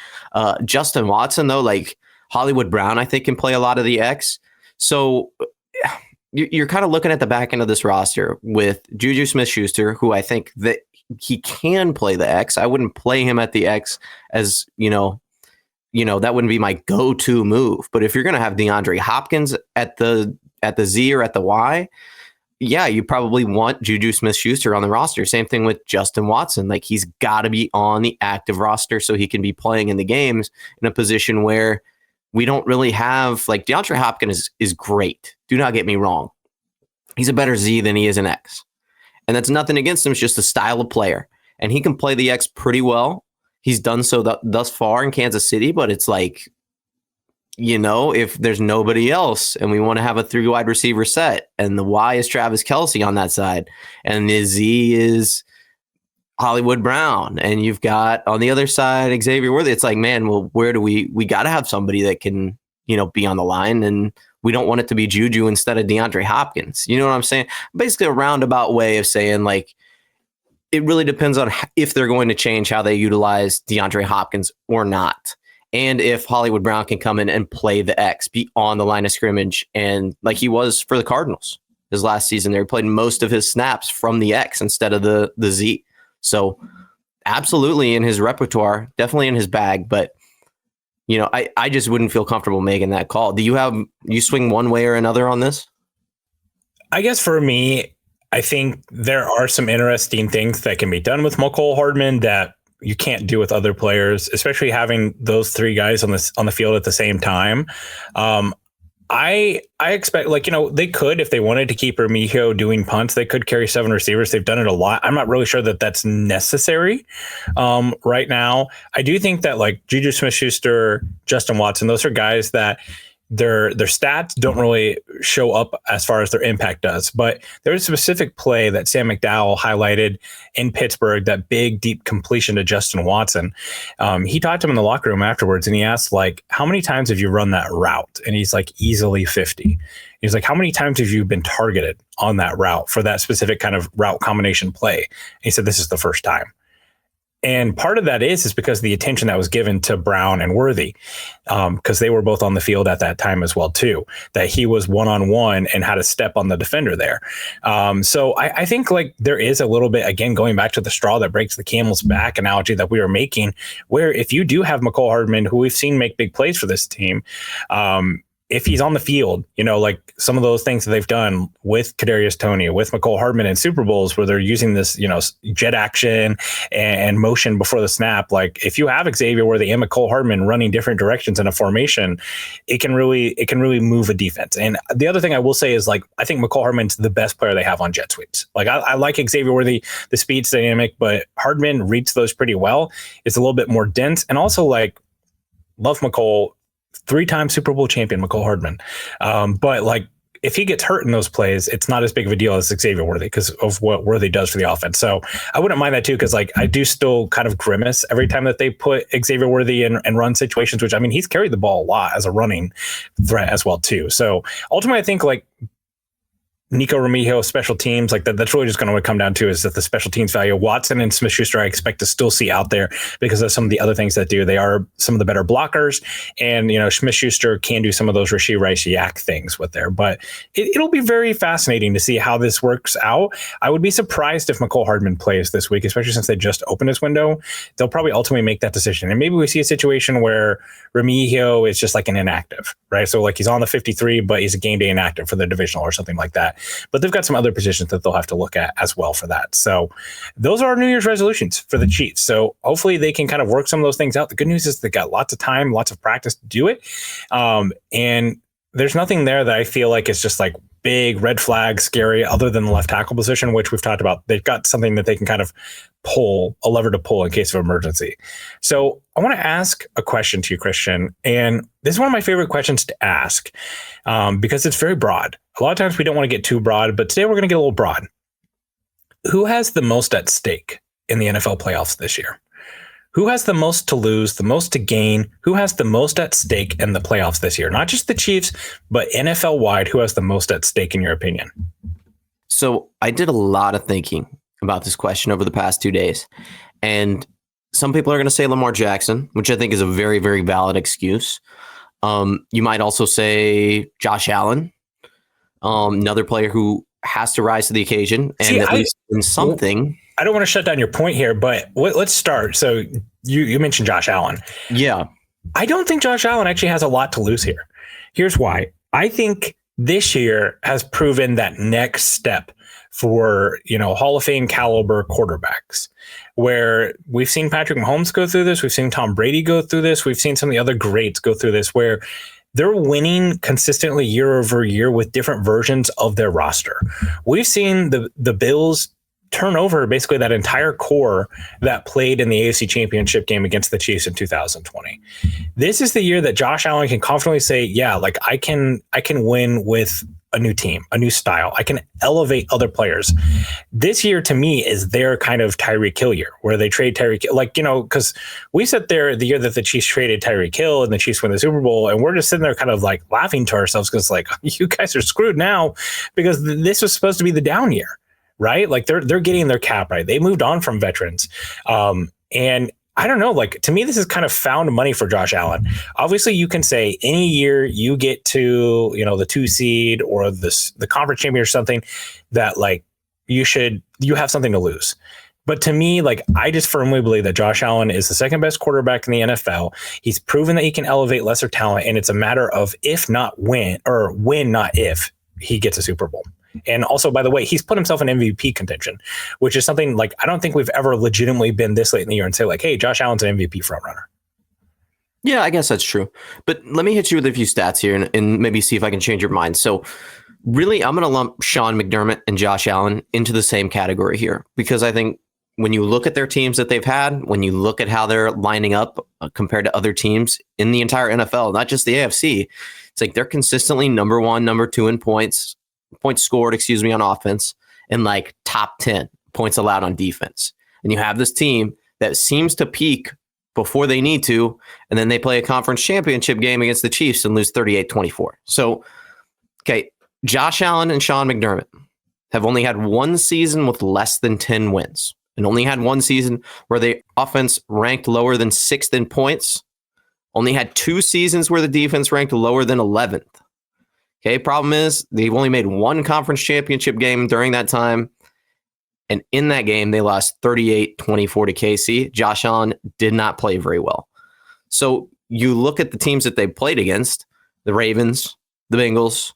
Justin Watson, though, like Hollywood Brown, I think can play a lot of the X. So you're kind of looking at the back end of this roster with Juju Smith-Schuster, who I think that he can play the X. I wouldn't play him at the X as, that wouldn't be my go-to move. But if you're going to have DeAndre Hopkins at the Z or at the Y, yeah, you probably want Juju Smith-Schuster on the roster. Same thing with Justin Watson. Like, he's got to be on the active roster so he can be playing in the games in a position where we don't really have, like, DeAndre Hopkins is great. Do not get me wrong. He's a better Z than he is an X. And that's nothing against him. It's just a style of player. And he can play the X pretty well. He's done so thus far in Kansas City, but it's like, if there's nobody else and we want to have a 3 wide receiver set and the Y is Travis Kelce on that side and the Z is Hollywood Brown and you've got on the other side Xavier Worthy, it's like, man, well, where do we got to have somebody that can, be on the line, and we don't want it to be Juju instead of DeAndre Hopkins. You know what I'm saying? Basically a roundabout way of saying, like, it really depends on if they're going to change how they utilize DeAndre Hopkins or not. And if Hollywood Brown can come in and play the X, be on the line of scrimmage, and like he was for the Cardinals his last season, they played most of his snaps from the X instead of the Z. So absolutely in his repertoire, definitely in his bag. But, I just wouldn't feel comfortable making that call. Do you swing one way or another on this? I guess for me, I think there are some interesting things that can be done with Mecole Hardman that you can't do with other players, especially having those 3 guys on the field at the same time. I expect, they could, if they wanted to keep Remigio doing punts, they could carry 7 receivers. They've done it a lot. I'm not really sure that that's necessary right now. I do think that Juju Smith-Schuster, Justin Watson, those are guys that their stats don't really show up as far as their impact does. But there's a specific play that Sam McDowell highlighted in Pittsburgh, that big, deep completion to Justin Watson. He talked to him in the locker room afterwards, and he asked, how many times have you run that route? And he's like, easily 50. He's like, how many times have you been targeted on that route for that specific kind of route combination play? And he said, this is the first time. And part of that is because of the attention that was given to Brown and Worthy, because they were both on the field at that time as well, too, that he was one-on-one and had to step on the defender there. So I think there is a little bit, again, going back to the straw that breaks the camel's back analogy that we were making, where if you do have Mecole Hardman, who we've seen make big plays for this team, if he's on the field, some of those things that they've done with Kadarius Toney, with Mecole Hardman in Super Bowls, where they're using this, jet action and motion before the snap. If you have Xavier Worthy and Mecole Hardman running different directions in a formation, it can really move a defense. And the other thing I will say is I think Mecole Hardman's the best player they have on jet sweeps. I like Xavier Worthy, the speed's dynamic, but Hardman reads those pretty well. It's a little bit more dense, and also love Mecole. 3-time Super Bowl champion Mecole Hardman. But if he gets hurt in those plays, it's not as big of a deal as Xavier Worthy because of what Worthy does for the offense. So I wouldn't mind that too, because I do still kind of grimace every time that they put Xavier Worthy in run situations, which, I mean, he's carried the ball a lot as a running threat as well too. So ultimately, I think Nico Remigio, special teams, that's really just going to come down to is that the special teams value. Watson and Smith-Schuster I expect to still see out there because of some of the other things that do. They are some of the better blockers, and Smith-Schuster can do some of those Rashee Rice-Yak things with there. But it'll be very fascinating to see how this works out. I would be surprised if Mecole Hardman plays this week, especially since they just opened his window. They'll probably ultimately make that decision, and maybe we see a situation where Remigio is just an inactive, right? So he's on the 53, but he's a game day inactive for the divisional or something like that. But they've got some other positions that they'll have to look at as well for that. So those are our New Year's resolutions for the Chiefs. So hopefully they can kind of work some of those things out. The good news is they got lots of time, lots of practice to do it. And there's nothing there that I feel like is just like big red flag scary other than the left tackle position, which we've talked about. They've got something that they can kind of pull, a lever to pull in case of emergency. So I want to ask a question to you, Christian. And this is one of my favorite questions to ask because it's very broad. A lot of times we don't want to get too broad, but today we're going to get a little broad. Who has the most at stake in the NFL playoffs this year? Who has the most to lose, the most to gain? Who has the most at stake in the playoffs this year? Not just the Chiefs, but NFL wide, who has the most at stake in your opinion? So I did a lot of thinking about this question over the past 2 days. And some people are going to say Lamar Jackson, which I think is a very, very valid excuse. You might also say Josh Allen, another player who has to rise to the occasion and at least in something. I don't want to shut down your point here, but let's start. So you mentioned Josh Allen. Yeah. I don't think Josh Allen actually has a lot to lose here. Here's why. I think this year has proven that next step for, Hall of Fame caliber quarterbacks, where we've seen Patrick Mahomes go through this. We've seen Tom Brady go through this. We've seen some of the other greats go through this, where they're winning consistently year over year with different versions of their roster. We've seen the Bills turn over basically that entire core that played in the AFC Championship game against the Chiefs in 2020. This is the year that Josh Allen can confidently say, yeah, like I can win with a new team, a new style. I can elevate other players. This year to me is their kind of Tyreek Hill year, where they trade Tyreek Hill, because we sat there the year that the Chiefs traded Tyreek Hill and the Chiefs win the Super Bowl, and we're just sitting there kind of like laughing to ourselves because like, you guys are screwed now because this was supposed to be the down year. Right? Like they're getting their cap right. They moved on from veterans. And I don't know, like to me, this is kind of found money for Josh Allen. Obviously, you can say any year you get to, the 2 seed or the conference champion or something that like you have something to lose. But to me, like I just firmly believe that Josh Allen is the second best quarterback in the NFL. He's proven that he can elevate lesser talent. And it's a matter of if not when, or when, not if he gets a Super Bowl. And also, by the way, he's put himself in MVP contention, which is something like I don't think we've ever legitimately been this late in the year and say like, hey, Josh Allen's an MVP frontrunner. Yeah, I guess that's true. But let me hit you with a few stats here and maybe see if I can change your mind. So really, I'm going to lump Sean McDermott and Josh Allen into the same category here, because I think when you look at their teams that they've had, when you look at how they're lining up compared to other teams in the entire NFL, not just the AFC, it's like they're consistently number 1, number 2 in points scored, on offense, and like top 10 points allowed on defense. And you have this team that seems to peak before they need to, and then they play a conference championship game against the Chiefs and lose 38-24. So, okay, Josh Allen and Sean McDermott have only had one season with less than 10 wins, and only had one season where the offense ranked lower than 6th in points, only had 2 seasons where the defense ranked lower than 11th. Okay, problem is they've only made one conference championship game during that time. And in that game, they lost 38-24 to KC. Josh Allen did not play very well. So you look at the teams that they played against, the Ravens, the Bengals,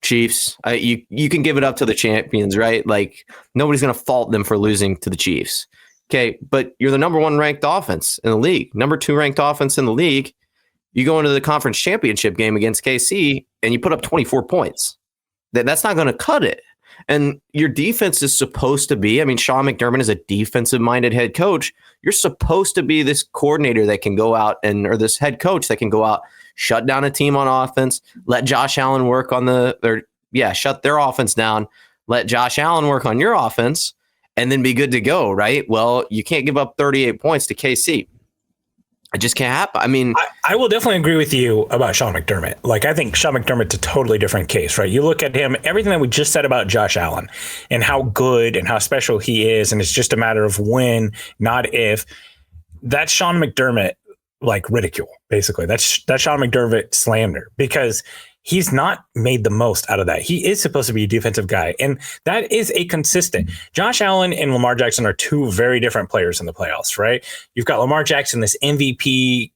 Chiefs. You can give it up to the champions, right? Like nobody's going to fault them for losing to the Chiefs. Okay, but you're the number 1 ranked offense in the league, number 2 ranked offense in the league. You go into the conference championship game against KC and you put up 24 points. That's not going to cut it. And your defense is supposed to be, Sean McDermott is a defensive-minded head coach. You're supposed to be this coordinator that can go out or this head coach that can go out, shut down a team on offense, let Josh Allen work on shut their offense down, let Josh Allen work on your offense, and then be good to go, right? Well, you can't give up 38 points to KC. It just can't happen. I will definitely agree with you about Sean McDermott. Like, I think Sean McDermott's a totally different case, right? You look at him, everything that we just said about Josh Allen and how good and how special he is, and it's just a matter of when, not if. That's Sean McDermott, like ridicule, basically. That's Sean McDermott slander, because he's not made the most out of that. He is supposed to be a defensive guy, and that is a consistent. Josh Allen and Lamar Jackson are 2 very different players in the playoffs, right? You've got Lamar Jackson, this MVP,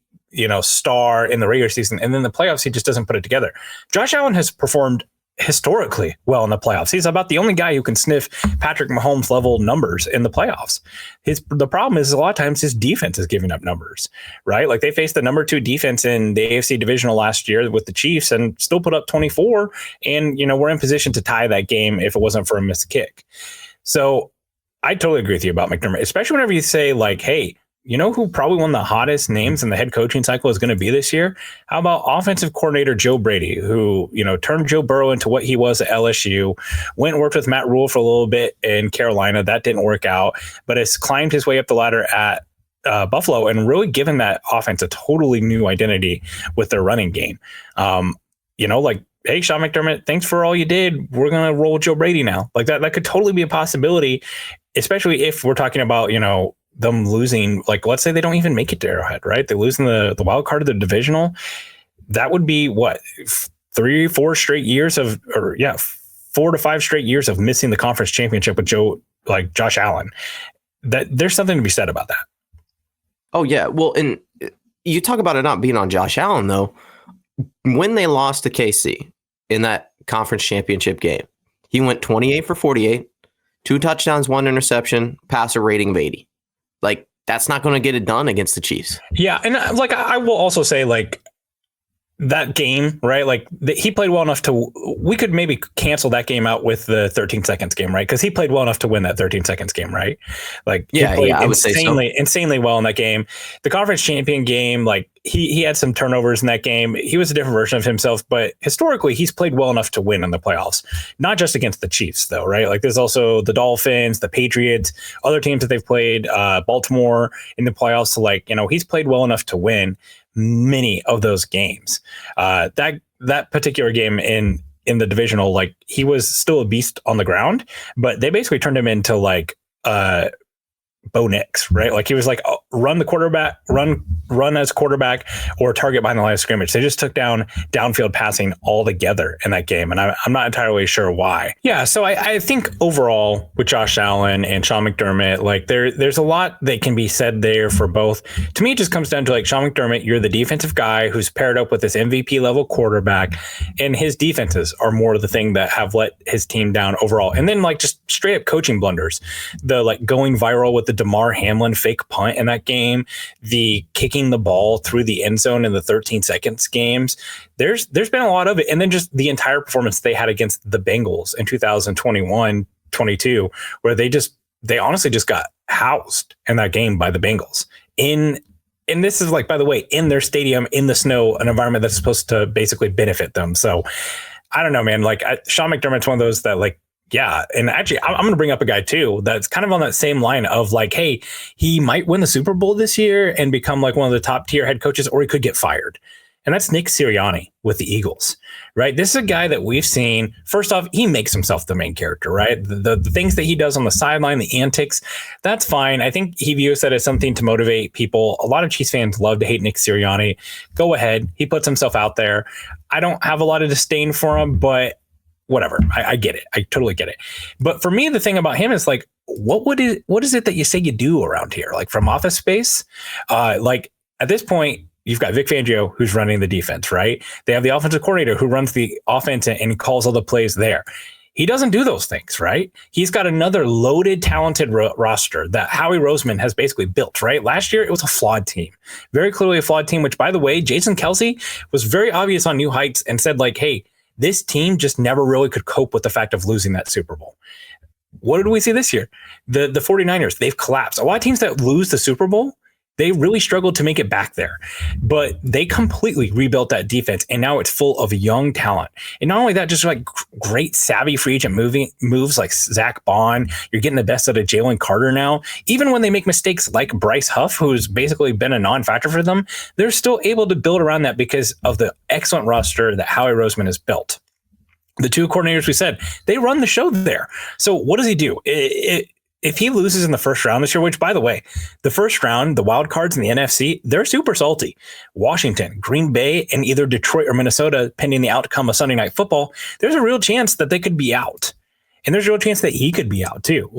star in the regular season, and then the playoffs, he just doesn't put it together. Josh Allen has performed historically well in the playoffs. He's about the only guy who can sniff Patrick Mahomes level numbers in the playoffs. The problem is a lot of times his defense is giving up numbers, right? Like they faced the number 2 defense in the AFC divisional last year with the Chiefs and still put up 24. And, we're in position to tie that game if it wasn't for a missed kick. So I totally agree with you about McDermott, especially whenever you say like, hey, you know who probably one of the hottest names in the head coaching cycle is going to be this year? How about offensive coordinator Joe Brady, who, turned Joe Burrow into what he was at LSU, went and worked with Matt Rule for a little bit in Carolina. That didn't work out, but has climbed his way up the ladder at Buffalo and really given that offense a totally new identity with their running game. Hey, Sean McDermott, thanks for all you did. We're going to roll Joe Brady now. Like that could totally be a possibility, especially if we're talking about, them losing, like, let's say they don't even make it to Arrowhead, right? They're losing the wild card of the divisional. That would be what, 4 straight years of, 4 to 5 straight years of missing the conference championship with Josh Allen. That there's something to be said about that. Oh yeah. Well, and you talk about it not being on Josh Allen though. When they lost to KC in that conference championship game, he went 28 for 48, 2 touchdowns, 1 interception, passer rating of 80. Like, that's not going to get it done against the Chiefs. Yeah. And I will also say that game, right? He played well enough we could maybe cancel that game out with the 13 seconds game, right? Because he played well enough to win that 13 seconds game, right? I would say so. Insanely well in that game. The conference champion game, he had some turnovers in that game. He was a different version of himself, but historically he's played well enough to win in the playoffs, not just against the Chiefs though, right? There's also the Dolphins, the Patriots, other teams that they've played, Baltimore in the playoffs. So he's played well enough to win many of those games. That particular game in the divisional, he was still a beast on the ground, but they basically turned him into Bo Nix, right? He was run the quarterback, run as quarterback, or target behind the line of scrimmage. They just took down downfield passing altogether in that game, and I'm not entirely sure why. Yeah, so I think overall with Josh Allen and Sean McDermott, there's a lot that can be said there for both. To me, it just comes down to Sean McDermott, you're the defensive guy who's paired up with this MVP level quarterback, and his defenses are more the thing that have let his team down overall. And then just straight up coaching blunders, the going viral with the DeMar Hamlin fake punt in that game, the kicking the ball through the end zone in the 13 seconds games. There's been a lot of it. And then just the entire performance they had against the Bengals in 2021-22, where they honestly just got housed in that game by the Bengals. And this is by the way, in their stadium, in the snow, an environment that's supposed to basically benefit them. So I don't know, man. Sean McDermott's one of those that yeah. And actually, I'm going to bring up a guy, too, that's kind of on that same line of hey, he might win the Super Bowl this year and become one of the top tier head coaches, or he could get fired. And that's Nick Sirianni with the Eagles, right? This is a guy that we've seen. First off, he makes himself the main character, right? The things that he does on the sideline, the antics, that's fine. I think he views that as something to motivate people. A lot of Chiefs fans love to hate Nick Sirianni. Go ahead. He puts himself out there. I don't have a lot of disdain for him, but whatever. I get it. I totally get it. But for me, the thing about him is what is it that you say you do around here? From office space? At this point, you've got Vic Fangio who's running the defense, right? They have the offensive coordinator who runs the offense and calls all the plays there. He doesn't do those things, right? He's got another loaded, talented roster that Howie Roseman has basically built, right? Last year, it was a flawed team. Very clearly a flawed team, which, by the way, Jason Kelce was very obvious on New Heights and said, hey, this team just never really could cope with the fact of losing that Super Bowl. What did we see this year? The 49ers, they've collapsed. A lot of teams that lose the Super Bowl, they really struggled to make it back there. But they completely rebuilt that defense, and now it's full of young talent. And not only that, just great savvy free agent moves like Zach Bond. You're getting the best out of Jalen Carter now. Even when they make mistakes like Bryce Huff, who's basically been a non-factor for them, they're still able to build around that because of the excellent roster that Howie Roseman has built. The 2 coordinators we said, they run the show there. So what does he do? If he loses in the first round this year, which, by the way, the first round, the wild cards in the NFC, they're super salty. Washington, Green Bay, and either Detroit or Minnesota, pending the outcome of Sunday Night Football, there's a real chance that they could be out. And there's a real chance that he could be out, too.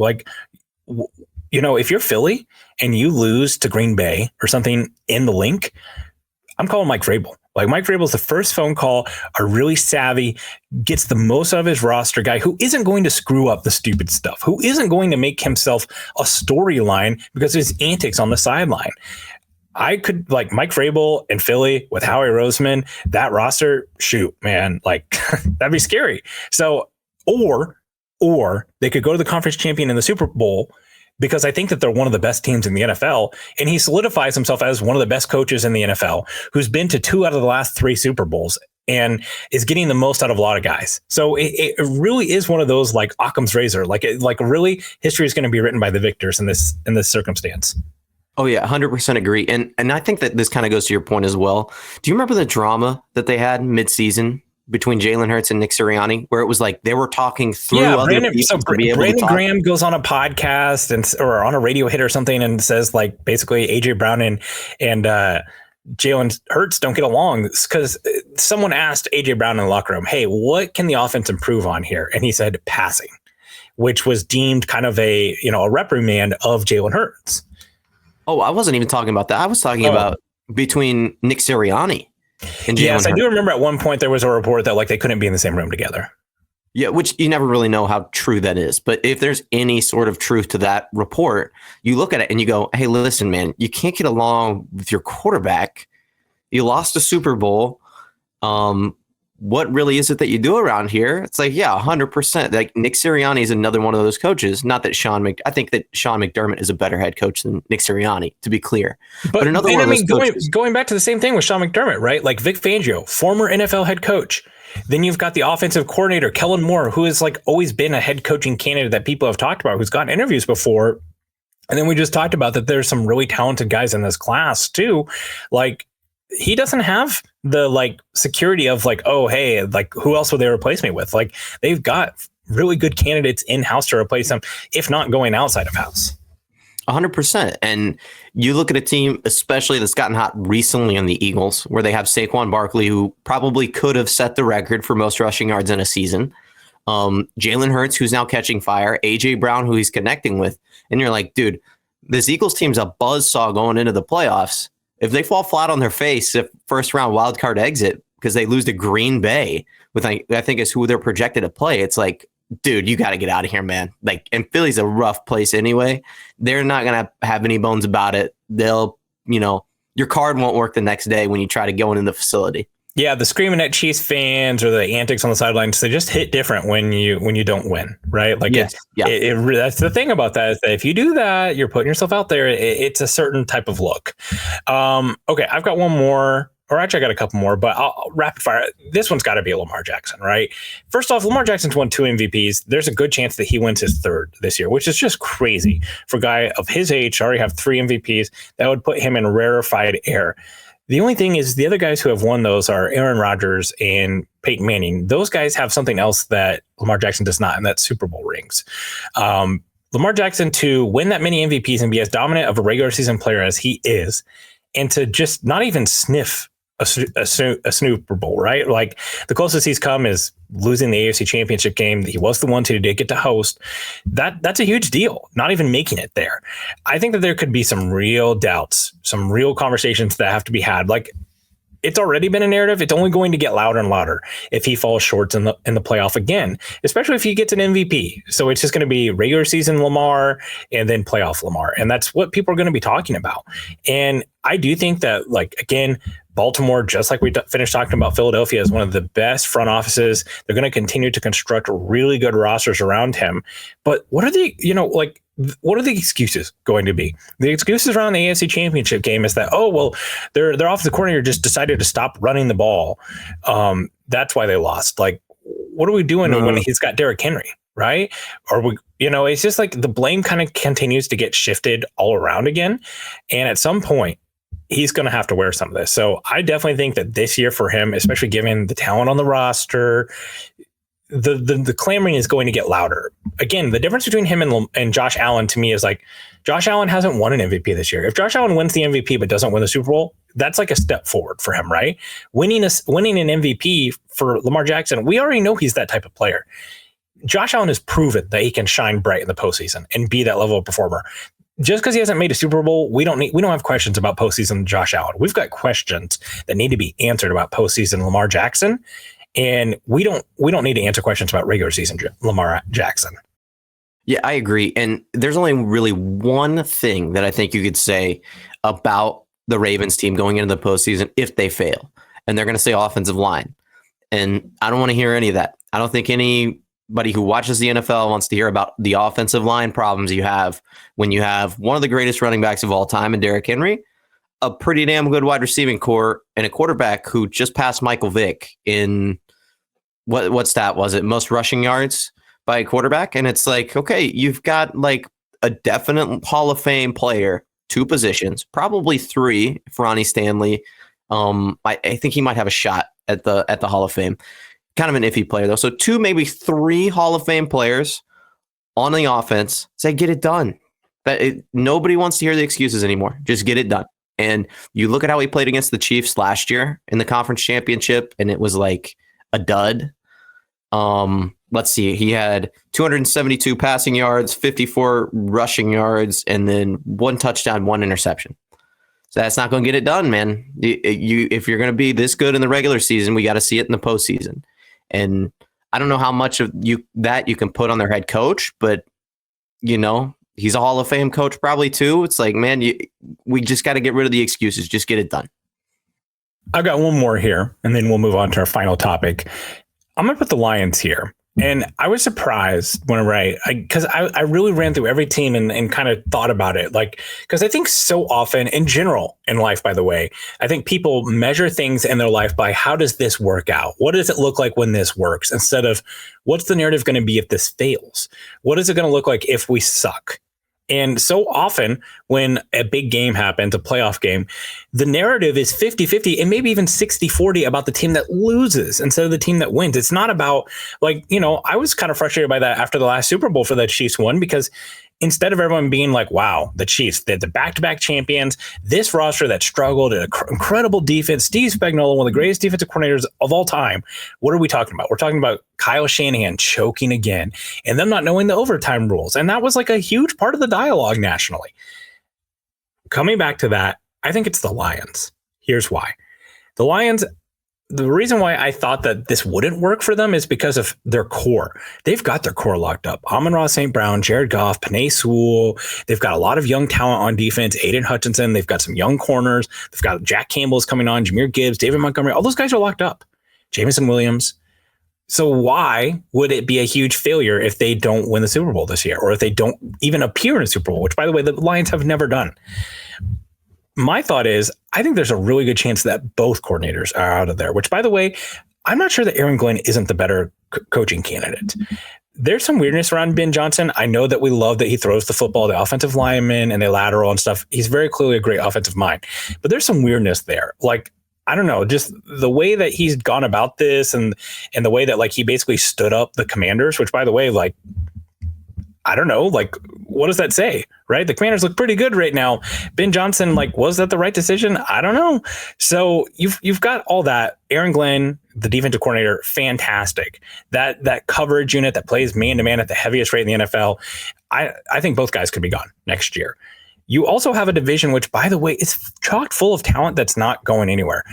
If you're Philly and you lose to Green Bay or something in the link, I'm calling Mike Vrabel. Like Mike Vrabel's the first phone call, are really savvy, gets the most out of his roster guy who isn't going to screw up the stupid stuff, who isn't going to make himself a storyline because of his antics on the sideline. I could like Mike Vrabel and Philly with Howie Roseman, that roster, shoot, man, like that'd be scary. So, or they could go to the conference champion in the Super Bowl, because I think that they're one of the best teams in the NFL. And he solidifies himself as one of the best coaches in the NFL, who's been to 2 out of the last 3 Super Bowls and is getting the most out of a lot of guys. So it really is one of those like Occam's razor, like really history is going to be written by the victors in this circumstance. Oh yeah, 100% agree. And I think that this kind of goes to your point as well. Do you remember the drama that they had mid-season between Jalen Hurts and Nick Sirianni, where it was like they were talking through other people to be able Brandon to talk? Graham goes on a podcast or on a radio hit or something and says like basically AJ Brown and Jalen Hurts don't get along because someone asked AJ Brown in the locker room, hey, what can the offense improve on here? And he said passing, which was deemed kind of a reprimand of Jalen Hurts. Oh, I wasn't even talking about that. I was talking about between Nick Sirianni and Jalen Hurts. I do remember at one point there was a report that like they couldn't be in the same room together. Yeah, which you never really know how true that is. But if there's any sort of truth to that report, you look at it and you go, hey, listen, man, you can't get along with your quarterback. You lost a Super Bowl. What really is it that you do around here? It's like, yeah, 100%. Like Nick Sirianni is another one of those coaches. Not that I think that Sean McDermott is a better head coach than Nick Sirianni, to be clear. But another one of those coaches. Going back to the same thing with Sean McDermott, right? Like Vic Fangio, former NFL head coach. Then you've got the offensive coordinator, Kellen Moore, who has like always been a head coaching candidate that people have talked about, who's gotten interviews before. And then we just talked about that there's some really talented guys in this class too. Like, he doesn't have the like security of like, oh, hey, like who else would they replace me with? Like they've got really good candidates in house to replace him, if not going outside of house. 100%. And you look at a team, especially that's gotten hot recently on the Eagles, where they have Saquon Barkley, who probably could have set the record for most rushing yards in a season. Jalen Hurts, who's now catching fire, AJ Brown, who he's connecting with. And you're like, dude, this Eagles team's a buzzsaw going into the playoffs. If they fall flat on their face, if first round wild card exit because they lose to Green Bay, with I think is who they're projected to play, it's like, dude, you got to get out of here, man. Like, and Philly's a rough place anyway. They're not gonna have any bones about it. They'll, your card won't work the next day when you try to go into the facility. Yeah, the screaming at Chiefs fans or the antics on the sidelines, they just hit different when you don't win, right? Like, that's the thing about that, is that if you do that, you're putting yourself out there. It's a certain type of look. Okay, I've got one more, or actually I got a couple more, but I'll rapid fire. This one's got to be Lamar Jackson, right? First off, Lamar Jackson's won 2 MVPs. There's a good chance that he wins his 3rd this year, which is just crazy for a guy of his age to already have 3 MVPs. That would put him in rarefied air. The only thing is the other guys who have won those are Aaron Rodgers and Peyton Manning. Those guys have something else that Lamar Jackson does not, and that's Super Bowl rings. Lamar Jackson, to win that many MVPs and be as dominant of a regular season player as he is, and to just not even sniff a Super Bowl, right? Like the closest he's come is losing the AFC Championship game. He was the one who did get to host. That's a huge deal. Not even making it there. I think that there could be some real doubts, some real conversations that have to be had. Like, it's already been a narrative. It's only going to get louder and louder if he falls short in the playoff again, especially if he gets an MVP. So it's just going to be regular season Lamar and then playoff Lamar. And that's what people are going to be talking about. And I do think that, like, again, Baltimore, just like we finished talking about Philadelphia, is one of the best front offices. They're going to continue to construct really good rosters around him. But what are the, what are the excuses going to be? The excuses around the AFC Championship game is that, oh, well, their offensive coordinator just decided to stop running the ball. That's why they lost. Like, what are we doing when he's got Derrick Henry, right? Or we, it's just like the blame kind of continues to get shifted all around again. And at some point, he's going to have to wear some of this. So I definitely think that this year for him, especially given the talent on the roster, the clamoring is going to get louder. Again, the difference between him and Josh Allen to me is like, Josh Allen hasn't won an MVP this year. If Josh Allen wins the MVP but doesn't win the Super Bowl, that's like a step forward for him, right? Winning an MVP for Lamar Jackson, we already know he's that type of player. Josh Allen has proven that he can shine bright in the postseason and be that level of performer. just because he hasn't made a Super Bowl, we don't have questions about postseason Josh Allen. We've got questions that need to be answered about postseason Lamar Jackson, and we don't need to answer questions about regular season Lamar Jackson. Yeah, I agree. And there's only really one thing that I think you could say about the Ravens team going into the postseason if they fail, and they're going to say offensive line. And I don't want to hear any of that. I don't think anybody who watches the NFL wants to hear about the offensive line problems you have when you have one of the greatest running backs of all time in Derrick Henry, a pretty damn good wide receiving core, and a quarterback who just passed Michael Vick in what stat was it? Most rushing yards by a quarterback. And it's like, okay, you've got like a definite Hall of Fame player, 2 positions, probably 3 if Ronnie Stanley. I think he might have a shot at the Hall of Fame. Kind of an iffy player though. So 2, maybe 3 Hall of Fame players on the offense. Say, get it done. Nobody wants to hear the excuses anymore. Just get it done. And you look at how he played against the Chiefs last year in the conference championship, and it was like a dud. Let's see. He had 272 passing yards, 54 rushing yards, and then 1 touchdown, 1 interception. So that's not going to get it done, man. If you're going to be this good in the regular season, we got to see it in the postseason. And I don't know how much of you can put on their head coach, but he's a Hall of Fame coach probably too. It's like, man, we just got to get rid of the excuses. Just get it done. I've got one more here, and then we'll move on to our final topic. I'm going to put the Lions here. And I was surprised because I really ran through every team and kind of thought about it. Like, because I think so often in general in life, by the way, I think people measure things in their life by how does this work out? What does it look like when this works? Instead of what's the narrative going to be if this fails? What is it going to look like if we suck? And so often when a big game happens, a playoff game, the narrative is 50-50 and maybe even 60-40 about the team that loses instead of the team that wins. It's not about I was kind of frustrated by that after the last Super Bowl for the Chiefs won, because instead of everyone being like, wow, the Chiefs, they're the back-to-back champions, this roster that struggled, an incredible defense, Steve Spagnuolo, one of the greatest defensive coordinators of all time. What are we talking about? We're talking about Kyle Shanahan choking again and them not knowing the overtime rules. And that was like a huge part of the dialogue nationally. Coming back to that, I think it's the Lions. Here's why. The Lions, the reason why I thought that this wouldn't work for them is because of their core. They've got their core locked up. Amon-Ra St. Brown, Jared Goff, Penei Sewell. They've got a lot of young talent on defense. Aiden Hutchinson. They've got some young corners. They've got Jack Campbell's coming on, Jahmyr Gibbs, David Montgomery. All those guys are locked up. Jameson Williams. So why would it be a huge failure if they don't win the Super Bowl this year, or if they don't even appear in a Super Bowl, which, by the way, the Lions have never done? My thought is, I think there's a really good chance that both coordinators are out of there, which, by the way, I'm not sure that Aaron Glenn isn't the better coaching candidate. There's some weirdness around Ben Johnson. I know that we love that he throws the football, the offensive linemen and they lateral and stuff. He's very clearly a great offensive mind, but there's some weirdness there. Like, I don't know, just the way that he's gone about this and the way that he basically stood up the Commanders, which, by the way, I don't know, what does that say, right? The Commanders look pretty good right now. Ben Johnson, was that the right decision? I don't know. So you've got all that. Aaron Glenn, the defensive coordinator, fantastic. That coverage unit that plays man-to-man at the heaviest rate in the NFL, I think both guys could be gone next year. You also have a division, which, by the way, is chock full of talent that's not going anywhere.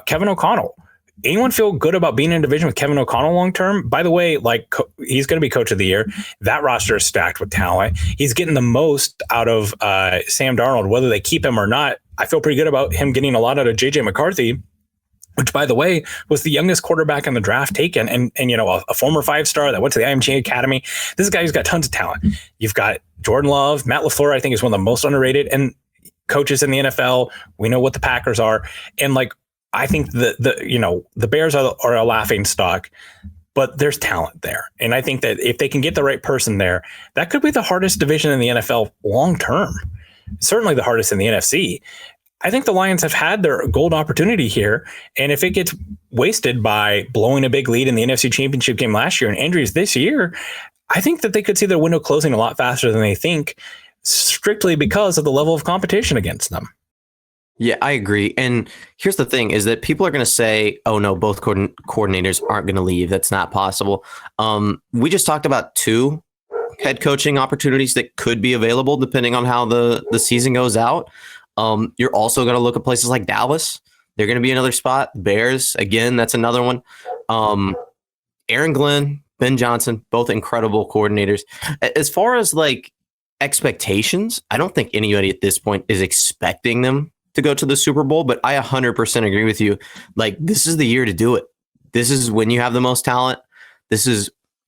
Kevin O'Connell. Anyone feel good about being in a division with Kevin O'Connell long term? By the way, he's going to be coach of the year. That roster is stacked with talent. He's getting the most out of Sam Darnold, whether they keep him or not. I feel pretty good about him getting a lot out of JJ McCarthy, which, by the way, was the youngest quarterback in the draft taken, and a former 5-star that went to the IMG Academy. This is a guy who's got tons of talent. You've got Jordan Love, Matt LaFleur, I think, is one of the most underrated and coaches in the NFL. We know what the Packers are, and I think the Bears are a laughing stock, but there's talent there. And I think that if they can get the right person there, that could be the hardest division in the NFL long term. Certainly the hardest in the NFC. I think the Lions have had their gold opportunity here. And if it gets wasted by blowing a big lead in the NFC Championship game last year and injuries this year, I think that they could see their window closing a lot faster than they think, strictly because of the level of competition against them. Yeah, I agree. And here's the thing is that people are going to say, oh, no, both coordinators aren't going to leave. That's not possible. We just talked about 2 head coaching opportunities that could be available depending on how the season goes out. You're also going to look at places like Dallas. They're going to be another spot. Bears, again, that's another one. Aaron Glenn, Ben Johnson, both incredible coordinators. As far as like expectations, I don't think anybody at this point is expecting them to go to the Super Bowl, but I 100% agree with you. Like, this is the year to do it. This is when you have the most talent.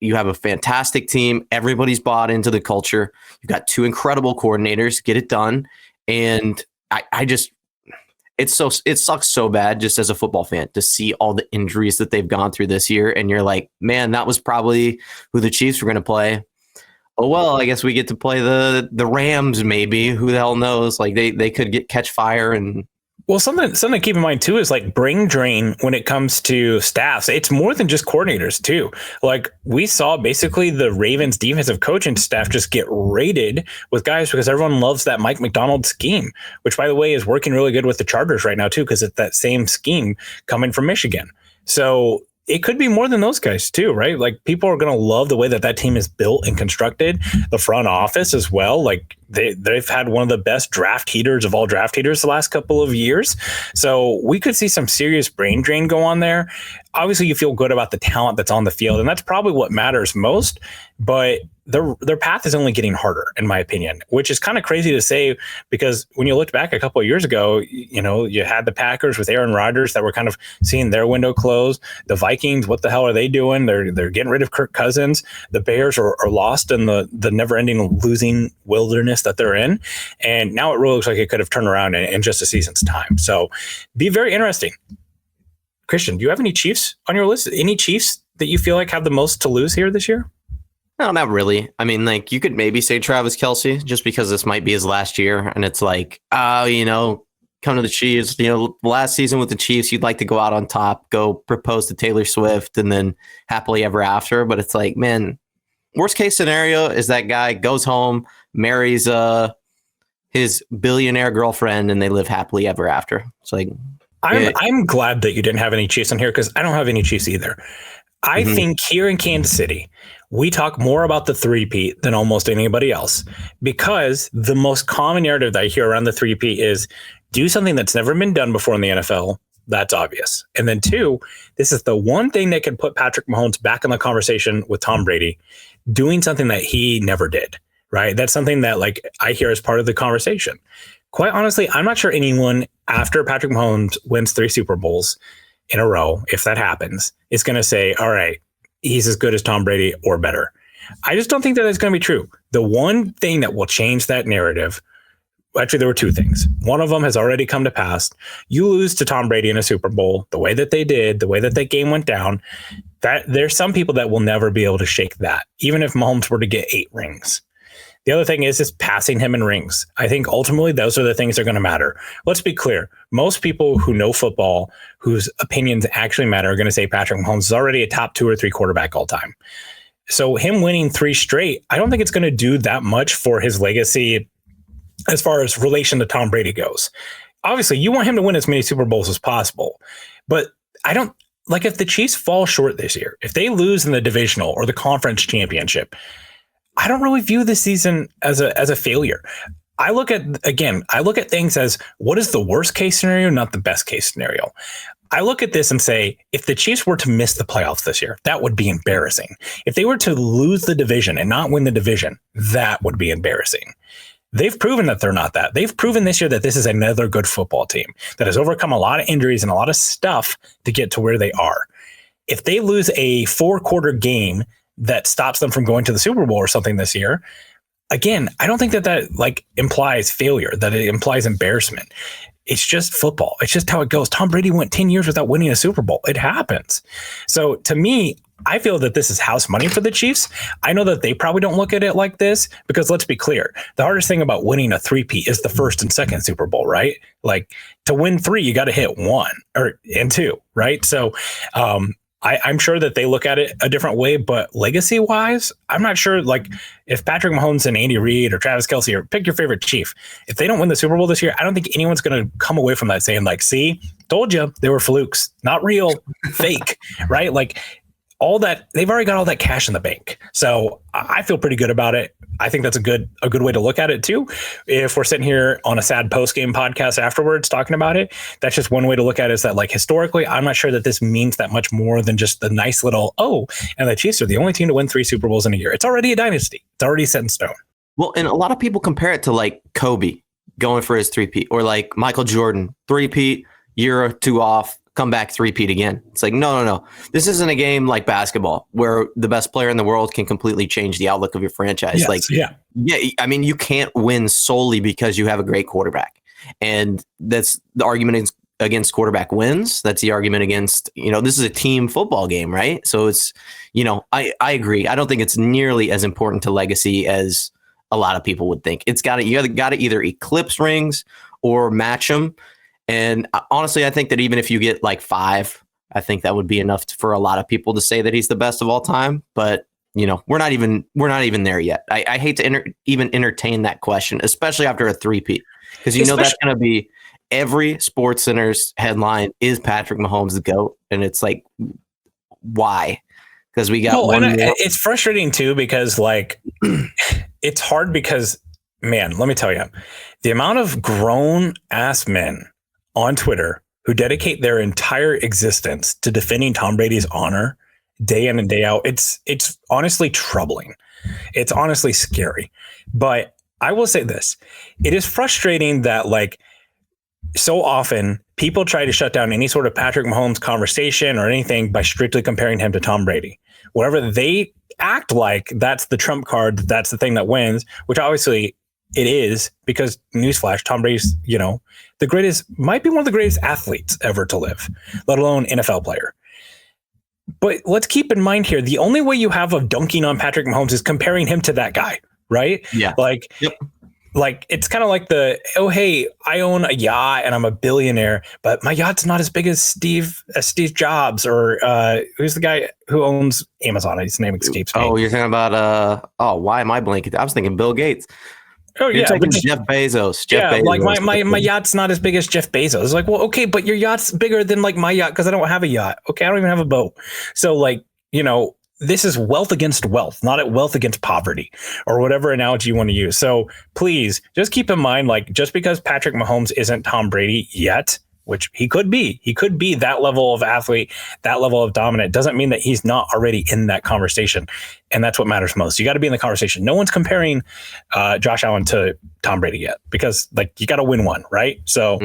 You have a fantastic team. Everybody's bought into the culture. You've got two incredible coordinators. Get it done. And it sucks so bad just as a football fan to see all the injuries that they've gone through this year. And you're like, man, that was probably who the Chiefs were going to play. Oh, well, I guess we get to play the Rams, maybe. Who the hell knows? Like, they could catch fire. And well, something to keep in mind too is like brain drain when it comes to staffs. It's more than just coordinators too. Like, we saw basically the Ravens defensive coaching staff just get raided with guys because everyone loves that Mike Macdonald scheme, which, by the way, is working really good with the Chargers right now too, because it's that same scheme coming from Michigan. So it could be more than those guys too, right? Like, people are going to love the way that team is built and constructed. The front office as well. Like, they've had one of the best draft heaters of all draft heaters the last couple of years. So we could see some serious brain drain go on there. Obviously, you feel good about the talent that's on the field, and that's probably what matters most. But their path is only getting harder, in my opinion, which is kind of crazy to say, because when you looked back a couple of years ago, you had the Packers with Aaron Rodgers that were kind of seeing their window close. The Vikings, what the hell are they doing? They're getting rid of Kirk Cousins. The Bears are lost in the never-ending losing wilderness that they're in. And now it really looks like it could have turned around in just a season's time. So be very interesting. Christian, do you have any Chiefs on your list? Any Chiefs that you feel like have the most to lose here this year? No, not really. I mean, like, you could maybe say Travis Kelce just because this might be his last year. And it's like, come to the Chiefs. Last season with the Chiefs, you'd like to go out on top, go propose to Taylor Swift, and then happily ever after. But it's like, man, worst case scenario is that guy goes home, marries his billionaire girlfriend, and they live happily ever after. It's like, I'm glad that you didn't have any Chiefs on here, because I don't have any Chiefs either. I think here in Kansas City, we talk more about the three-peat than almost anybody else, because the most common narrative that I hear around the three-peat is do something that's never been done before in the NFL. That's obvious. And then two, this is the one thing that can put Patrick Mahomes back in the conversation with Tom Brady, doing something that he never did, right? That's something that, like, I hear as part of the conversation. Quite honestly, I'm not sure anyone after Patrick Mahomes wins 3 Super Bowls in a row, if that happens, is going to say, all right, he's as good as Tom Brady or better. I just don't think that that's going to be true. The one thing that will change that narrative, actually, there were 2 things. One of them has already come to pass. You lose to Tom Brady in a Super Bowl, the way that they did, the way that game went down, that there's some people that will never be able to shake that, even if Mahomes were to get 8 rings. The other thing is passing him in rings. I think ultimately those are the things that are going to matter. Let's be clear. Most people who know football, whose opinions actually matter, are going to say Patrick Mahomes is already a top 2 or 3 quarterback all time. So him winning 3 straight, I don't think it's going to do that much for his legacy as far as relation to Tom Brady goes. Obviously, you want him to win as many Super Bowls as possible. But I don't, like, if the Chiefs fall short this year, if they lose in the divisional or the conference championship, I don't really view this season as a failure. I look at things as, what is the worst case scenario, not the best case scenario. I look at this and say, if the Chiefs were to miss the playoffs this year, that would be embarrassing. If they were to lose the division and not win the division, that would be embarrassing. They've proven that they're not that. They've proven this year that this is another good football team that has overcome a lot of injuries and a lot of stuff to get to where they are. If they lose a 4-quarter game that stops them from going to the Super Bowl or something this year, again, I don't think that like implies failure, that it implies embarrassment. It's just football. It's just how it goes. Tom Brady went 10 years without winning a Super Bowl. It happens. So to me, I feel that this is house money for the Chiefs. I know that they probably don't look at it like this, because let's be clear, the hardest thing about winning a three-peat is the first and second Super Bowl, right? Like, to win 3, you got to hit 1 and 2, right? So I'm sure that they look at it a different way, but legacy wise, I'm not sure. Like, if Patrick Mahomes and Andy Reid or Travis Kelce, or pick your favorite Chief, if they don't win the Super Bowl this year, I don't think anyone's going to come away from that saying, like, see, told you they were flukes, not real, fake, right? Like, they've already got all that cash in the bank. So I feel pretty good about it. I think that's a good way to look at it too. If we're sitting here on a sad post-game podcast afterwards talking about it, that's just one way to look at it, is that like historically, I'm not sure that this means that much more than just the nice little, and the Chiefs are the only team to win 3 Super Bowls in a year. It's already a dynasty. It's already set in stone. Well, and a lot of people compare it to like Kobe going for his 3-peat, or like Michael Jordan, 3-peat, year or 2 off, come back 3-peat again. It's like, no. This isn't a game like basketball where the best player in the world can completely change the outlook of your franchise. Yes, I mean, you can't win solely because you have a great quarterback. And that's the argument against quarterback wins. That's the argument against, this is a team football game, right? So it's, I agree. I don't think it's nearly as important to legacy as a lot of people would think. You got to either eclipse rings or match them. And honestly, I think that even if you get like 5, I think that would be enough for a lot of people to say that he's the best of all time. But we're not even there yet. I hate to even entertain that question, especially after a 3-peat, because that's going to be every Sports Center's headline is Patrick Mahomes the GOAT, and it's like, why? Because we got one. It's frustrating too, because like it's hard because, man, let me tell you, the amount of grown ass men on Twitter who dedicate their entire existence to defending Tom Brady's honor day in and day out, it's honestly troubling. It's honestly scary. But I will say this, it is frustrating that like so often people try to shut down any sort of Patrick Mahomes conversation or anything by strictly comparing him to Tom Brady. Whatever they act like that's the trump card, that's the thing that wins, which obviously it is, because newsflash, Tom Brady's, the greatest, might be one of the greatest athletes ever to live, let alone NFL player. But let's keep in mind here, the only way you have of dunking on Patrick Mahomes is comparing him to that guy, right? Yeah. Like it's kind of like hey, I own a yacht and I'm a billionaire, but my yacht's not as big as Steve Jobs, or who's the guy who owns Amazon? His name escapes me. Oh, you're thinking about why am I blanking? I was thinking Bill Gates. Oh, you're taking Jeff Bezos. Bezos. Like my yacht's not as big as Jeff Bezos. It's like, well, okay, but your yacht's bigger than like my yacht because I don't have a yacht. Okay, I don't even have a boat. So like, this is wealth against wealth, not wealth against poverty, or whatever analogy you want to use. So please just keep in mind, like, just because Patrick Mahomes isn't Tom Brady yet, which he could be that level of athlete, that level of dominant, doesn't mean that he's not already in that conversation. And that's what matters most. You got to be in the conversation. No one's comparing Josh Allen to Tom Brady yet, because like you got to win one, right? So,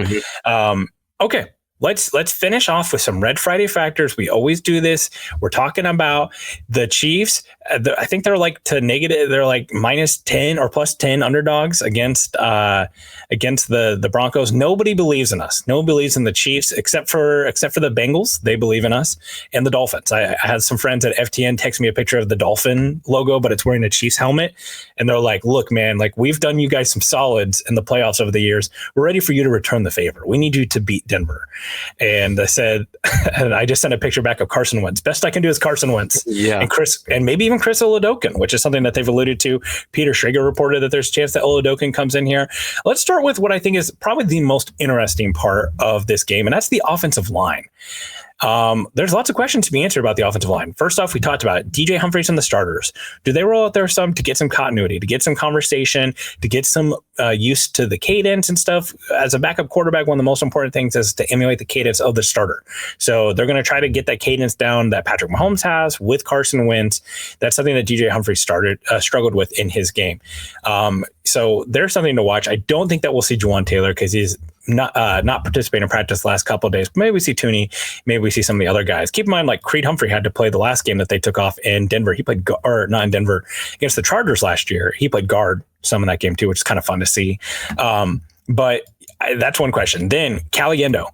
okay. Let's finish off with some Red Friday factors. We always do this. We're talking about the Chiefs. I think they're like they're like -10 or +10 underdogs against the Broncos. Nobody believes in us. Nobody believes in the Chiefs except for the Bengals. They believe in us, and the Dolphins. I had some friends at FTN text me a picture of the Dolphin logo, but it's wearing a Chiefs helmet, and they're like, "Look, man, like we've done you guys some solids in the playoffs over the years. We're ready for you to return the favor. We need you to beat Denver." And I said, and I just sent a picture back of Carson Wentz. Best I can do is Carson Wentz. Yeah. And maybe even Chris Oladokun, which is something that they've alluded to. Peter Schrager reported that there's a chance that Oladokun comes in here. Let's start with what I think is probably the most interesting part of this game, and that's the offensive line. There's lots of questions to be answered about the offensive line. First off, we talked about it. DJ Humphries and the starters. Do they roll out there some to get some continuity, to get some conversation, to get some used to the cadence and stuff? As a backup quarterback, one of the most important things is to emulate the cadence of the starter. So they're going to try to get that cadence down that Patrick Mahomes has with Carson Wentz. That's something that DJ Humphries struggled with in his game. So there's something to watch. I don't think that we'll see Juwan Taylor because he's not participating in practice the last couple of days. Maybe we see Tooney. Maybe we see some of the other guys. Keep in mind, like Creed Humphrey had to play the last game that they took off in Denver. He played, or not in Denver, against the Chargers last year. He played guard some in that game too, which is kind of fun to see. But that's one question. Then Caliendo,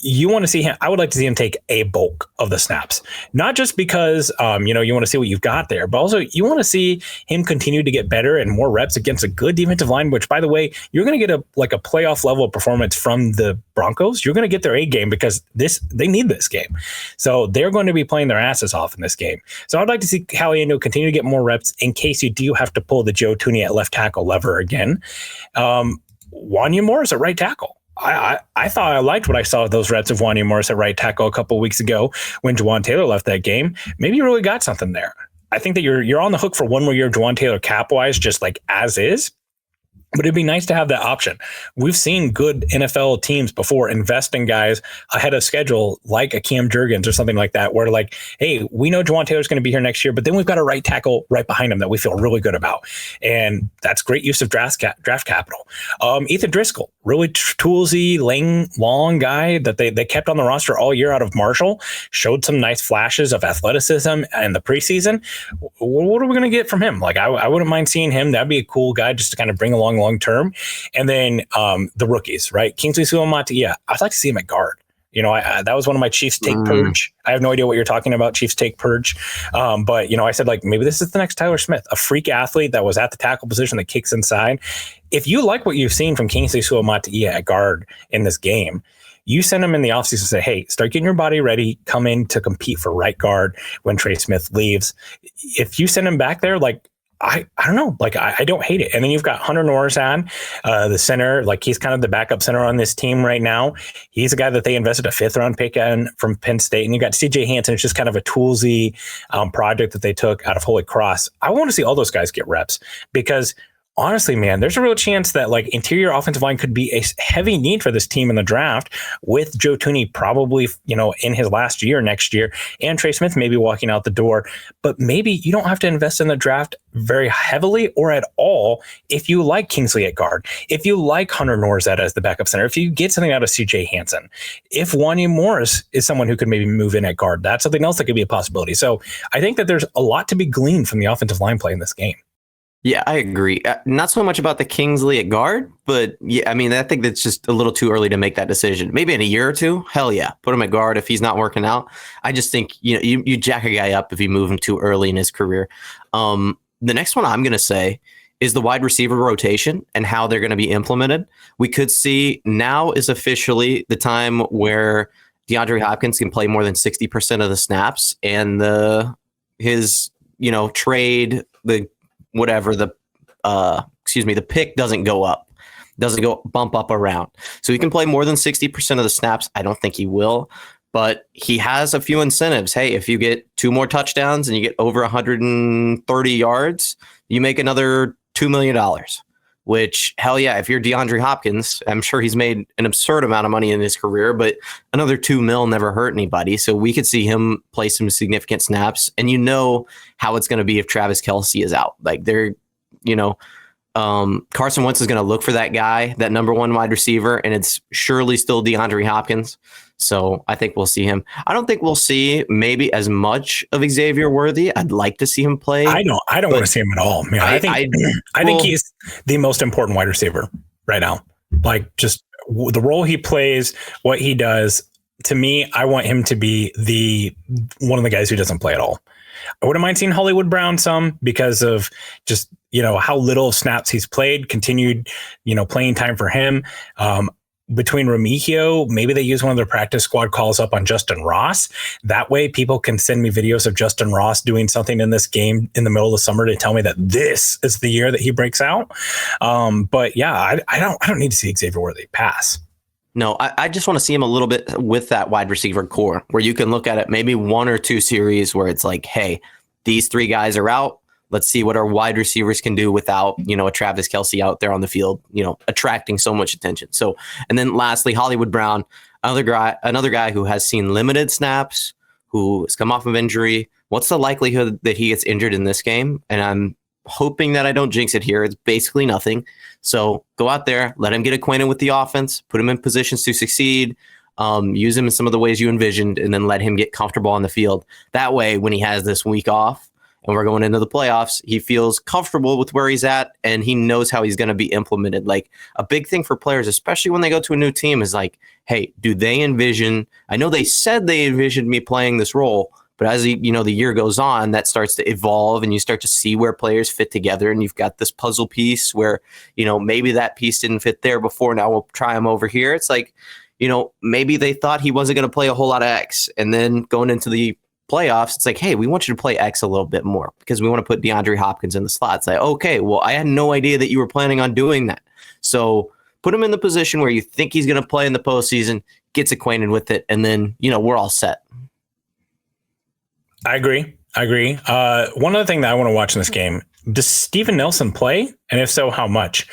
you want to see him. I would like to see him take a bulk of the snaps, not just because, you want to see what you've got there, but also you want to see him continue to get better and more reps against a good defensive line, which, by the way, you're going to get a playoff level of performance from the Broncos. You're going to get their A game because they need this game. So they're going to be playing their asses off in this game. So I'd like to see Caliendo continue to get more reps in case you do have to pull the Joe Tooney at left tackle lever again. Wanya Morris at right tackle. I thought I liked what I saw of those reps of Wanya Morris at right tackle a couple of weeks ago when Juwan Taylor left that game. Maybe you really got something there. I think that you're on the hook for one more year of Juwan Taylor cap wise, just like as is. But it'd be nice to have that option. We've seen good NFL teams before invest in guys ahead of schedule, like a Cam Jurgens or something like that, where like, hey, we know Juwan Taylor's going to be here next year, but then we've got a right tackle right behind him that we feel really good about. And that's great use of draft capital. Ethan Driscoll, really toolsy, long guy that they kept on the roster all year out of Marshall, showed some nice flashes of athleticism in the preseason. What are we going to get from him? Like, I wouldn't mind seeing him. That'd be a cool guy just to kind of bring along long term. And then the rookies, right? Kingsley Suamataia. Yeah, I'd like to see him at guard. You know, that was one of my Chiefs take purge. I have no idea what you're talking about, Chiefs take purge. But, you know, I said, like, maybe this is the next Tyler Smith, a freak athlete that was at the tackle position that kicks inside. If you like what you've seen from Kingsley Suamataia at guard in this game, you send him in the offseason and say, hey, start getting your body ready, come in to compete for right guard when Trey Smith leaves. If you send him back there, like, I don't know. Like, I don't hate it. And then you've got Hunter Norzan, the center. Like, he's kind of the backup center on this team right now. He's a guy that they invested a 5th-round pick in from Penn State. And you got CJ Hansen. It's just kind of a toolsy project that they took out of Holy Cross. I want to see all those guys get reps because honestly, man, there's a real chance that like interior offensive line could be a heavy need for this team in the draft with Joe Thuney probably, you know, in his last year next year and Trey Smith maybe walking out the door. But maybe you don't have to invest in the draft very heavily or at all if you like Kingsley at guard, if you like Hunter Norzad as the backup center, if you get something out of CJ Hansen, if Wanya Morris is someone who could maybe move in at guard, that's something else that could be a possibility. So I think that there's a lot to be gleaned from the offensive line play in this game. Yeah, I agree. Not so much about the Kingsley at guard, but yeah, I mean, I think that's just a little too early to make that decision. Maybe in a year or two, hell yeah, put him at guard if he's not working out. I just think, you know, you jack a guy up if you move him too early in his career. The next one I'm going to say is the wide receiver rotation and how they're going to be implemented. We could see now is officially the time where DeAndre Hopkins can play more than 60% of the snaps and his trade, the pick doesn't go up, doesn't go bump up around. So he can play more than 60% of the snaps. I don't think he will, but he has a few incentives. Hey, if you get 2 more touchdowns and you get over 130 yards, you make another $2 million, which hell yeah, if you're DeAndre Hopkins, I'm sure he's made an absurd amount of money in his career, but another $2 million never hurt anybody. So we could see him play some significant snaps, and you know how it's going to be if Travis Kelce is out. Like Carson Wentz is going to look for that guy, that number 1 wide receiver, and it's surely still DeAndre Hopkins. So I think we'll see him. I don't think we'll see maybe as much of Xavier Worthy. I'd like to see him play. I don't want to see him at all. Man, I think he's the most important wide receiver right now. Like, just the role he plays, what he does. To me, I want him to be one of the guys who doesn't play at all. I wouldn't mind seeing Hollywood Brown some because of just, how little snaps he's played, continued, playing time for him. Between Remigio, maybe they use one of their practice squad calls up on Justin Ross. That way people can send me videos of Justin Ross doing something in this game in the middle of the summer to tell me that this is the year that he breaks out. But yeah, I don't need to see Xavier Worthy pass. No, I just want to see him a little bit with that wide receiver core where you can look at it maybe 1 or 2 series where it's like, hey, these 3 guys are out. Let's see what our wide receivers can do without, a Travis Kelce out there on the field, attracting so much attention. So, and then lastly, Hollywood Brown, another guy who has seen limited snaps, who has come off of injury. What's the likelihood that he gets injured in this game? And I'm hoping that I don't jinx it here. It's basically nothing. So go out there, let him get acquainted with the offense, put him in positions to succeed, use him in some of the ways you envisioned, and then let him get comfortable on the field. That way, when he has this week off, and we're going into the playoffs, he feels comfortable with where he's at, and he knows how he's going to be implemented. Like, a big thing for players, especially when they go to a new team, is like, hey, do they envision, I know they said they envisioned me playing this role, but as the year goes on, that starts to evolve, and you start to see where players fit together, and you've got this puzzle piece where, maybe that piece didn't fit there before, now we'll try him over here. It's like, maybe they thought he wasn't going to play a whole lot of X, and then going into the playoffs, it's like, hey, we want you to play X a little bit more because we want to put DeAndre Hopkins in the slot. It's like, okay, well, I had no idea that you were planning on doing that. So Put him in the position where you think he's going to play in the postseason, gets acquainted with it, and then, we're all set. I agree. One other thing that I want to watch in this game, does Steven Nelson play? And if so, how much?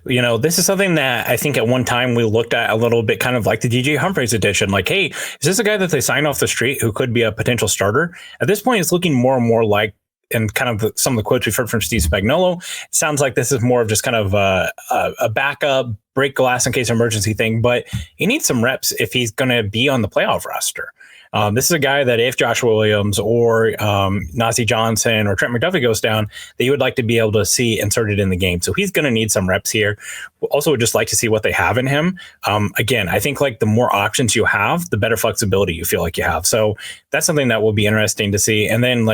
This is something that I think at one time we looked at a little bit kind of like the DJ Humphries edition. Like, hey, is this a guy that they signed off the street who could be a potential starter? At this point, it's looking more and more like, and kind of some of the quotes we've heard from Steve Spagnuolo, it sounds like this is more of just kind of a backup, break glass in case of emergency thing, but he needs some reps if he's going to be on the playoff roster. This is a guy that if Joshua Williams or Najee Johnson or Trent McDuffie goes down, that you would like to be able to see inserted in the game. So he's going to need some reps here. Also would just like to see what they have in him. Again, I think like the more options you have, the better flexibility you feel like you have. So that's something that will be interesting to see. And then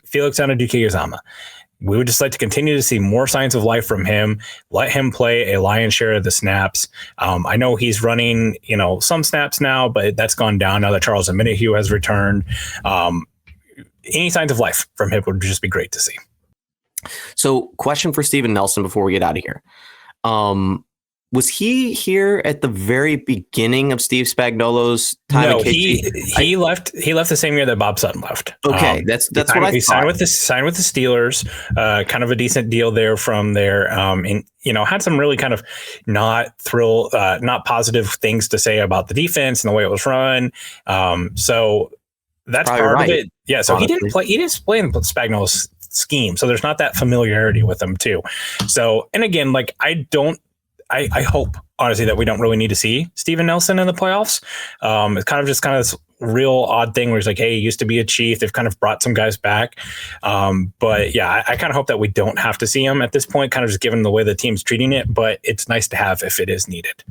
Felix Anudike-Uzomah. We would just like to continue to see more signs of life from him. Let him play a lion's share of the snaps. I know he's running, some snaps now, but that's gone down now that Charles Omenihu has returned. Any signs of life from him would just be great to see. So, question for Steven Nelson before we get out of here. Was he here at the very beginning of Steve Spagnuolo's time? No, he left. He left the same year that Bob Sutton left. Okay, that's what I thought. He signed with the Steelers. Kind of a decent deal there from there. And had some really kind of not positive things to say about the defense and the way it was run. So that's Probably part right. of it. Yeah. So Honestly. he didn't play in Spagnuolo's scheme. So there's not that familiarity with him too. So, and again, like I hope, honestly, that we don't really need to see Steven Nelson in the playoffs. It's kind of this real odd thing where he's like, hey, he used to be a Chief. They've kind of brought some guys back. But yeah, I kind of hope that we don't have to see him at this point, kind of just given the way the team's treating it. But it's nice to have if it is needed.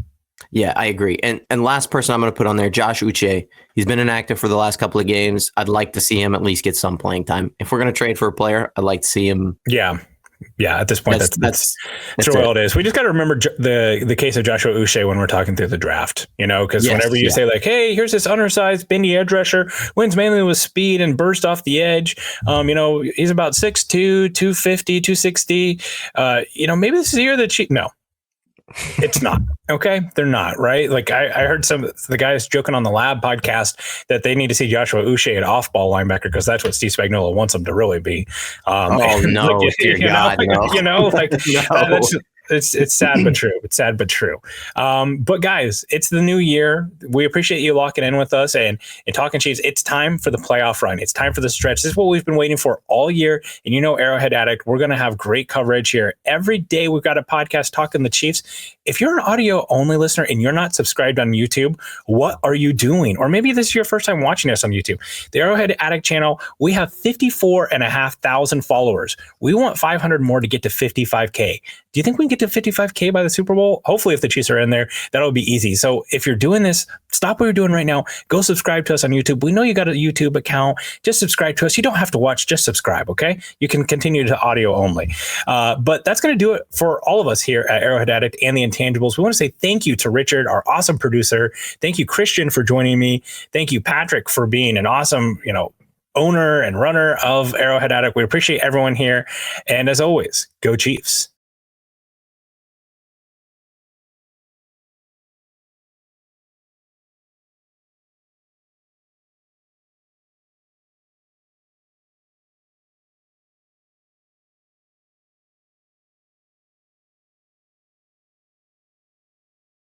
Yeah, I agree. And last person I'm going to put on there, Josh Uche. He's been inactive for the last couple of games. I'd like to see him at least get some playing time. If we're going to trade for a player, I'd like to see him. Yeah, at this point, that's all it is. We just got to remember the case of Joshua Uche when we're talking through the draft, because whenever you say like, hey, here's this undersized, bendy edge rusher, wins mainly with speed and burst off the edge. He's about 6'2", 250, 260. Maybe this is the year that no. It's not. Okay. They're not, right? Like I heard some of the guys joking on the Lab podcast that they need to see Joshua Uche at off-ball linebacker because that's what Steve Spagnuolo wants him to really be. No, dear God, no. It's sad but true. It's sad but true. But guys, it's the new year. We appreciate you locking in with us and talking Chiefs. It's time for the playoff run. It's time for the stretch. This is what we've been waiting for all year. And Arrowhead Addict, we're going to have great coverage here. Every day we've got a podcast talking the Chiefs. If you're an audio only listener and you're not subscribed on YouTube, what are you doing? Or maybe this is your first time watching us on YouTube. The Arrowhead Addict channel, we have 54,500 followers. We want 500 more to get to 55K. Do you think we can get to 55K by the Super Bowl? Hopefully, if the Chiefs are in there, that'll be easy. So if you're doing this, stop what you're doing right now. Go subscribe to us on YouTube. We know you got a YouTube account. Just subscribe to us. You don't have to watch. Just subscribe, okay? You can continue to audio only. But that's going to do it for all of us here at Arrowhead Addict and the Intangibles. We want to say thank you to Richard, our awesome producer. Thank you, Christian, for joining me. Thank you, Patrick, for being an awesome, owner and runner of Arrowhead Addict. We appreciate everyone here. And as always, go Chiefs.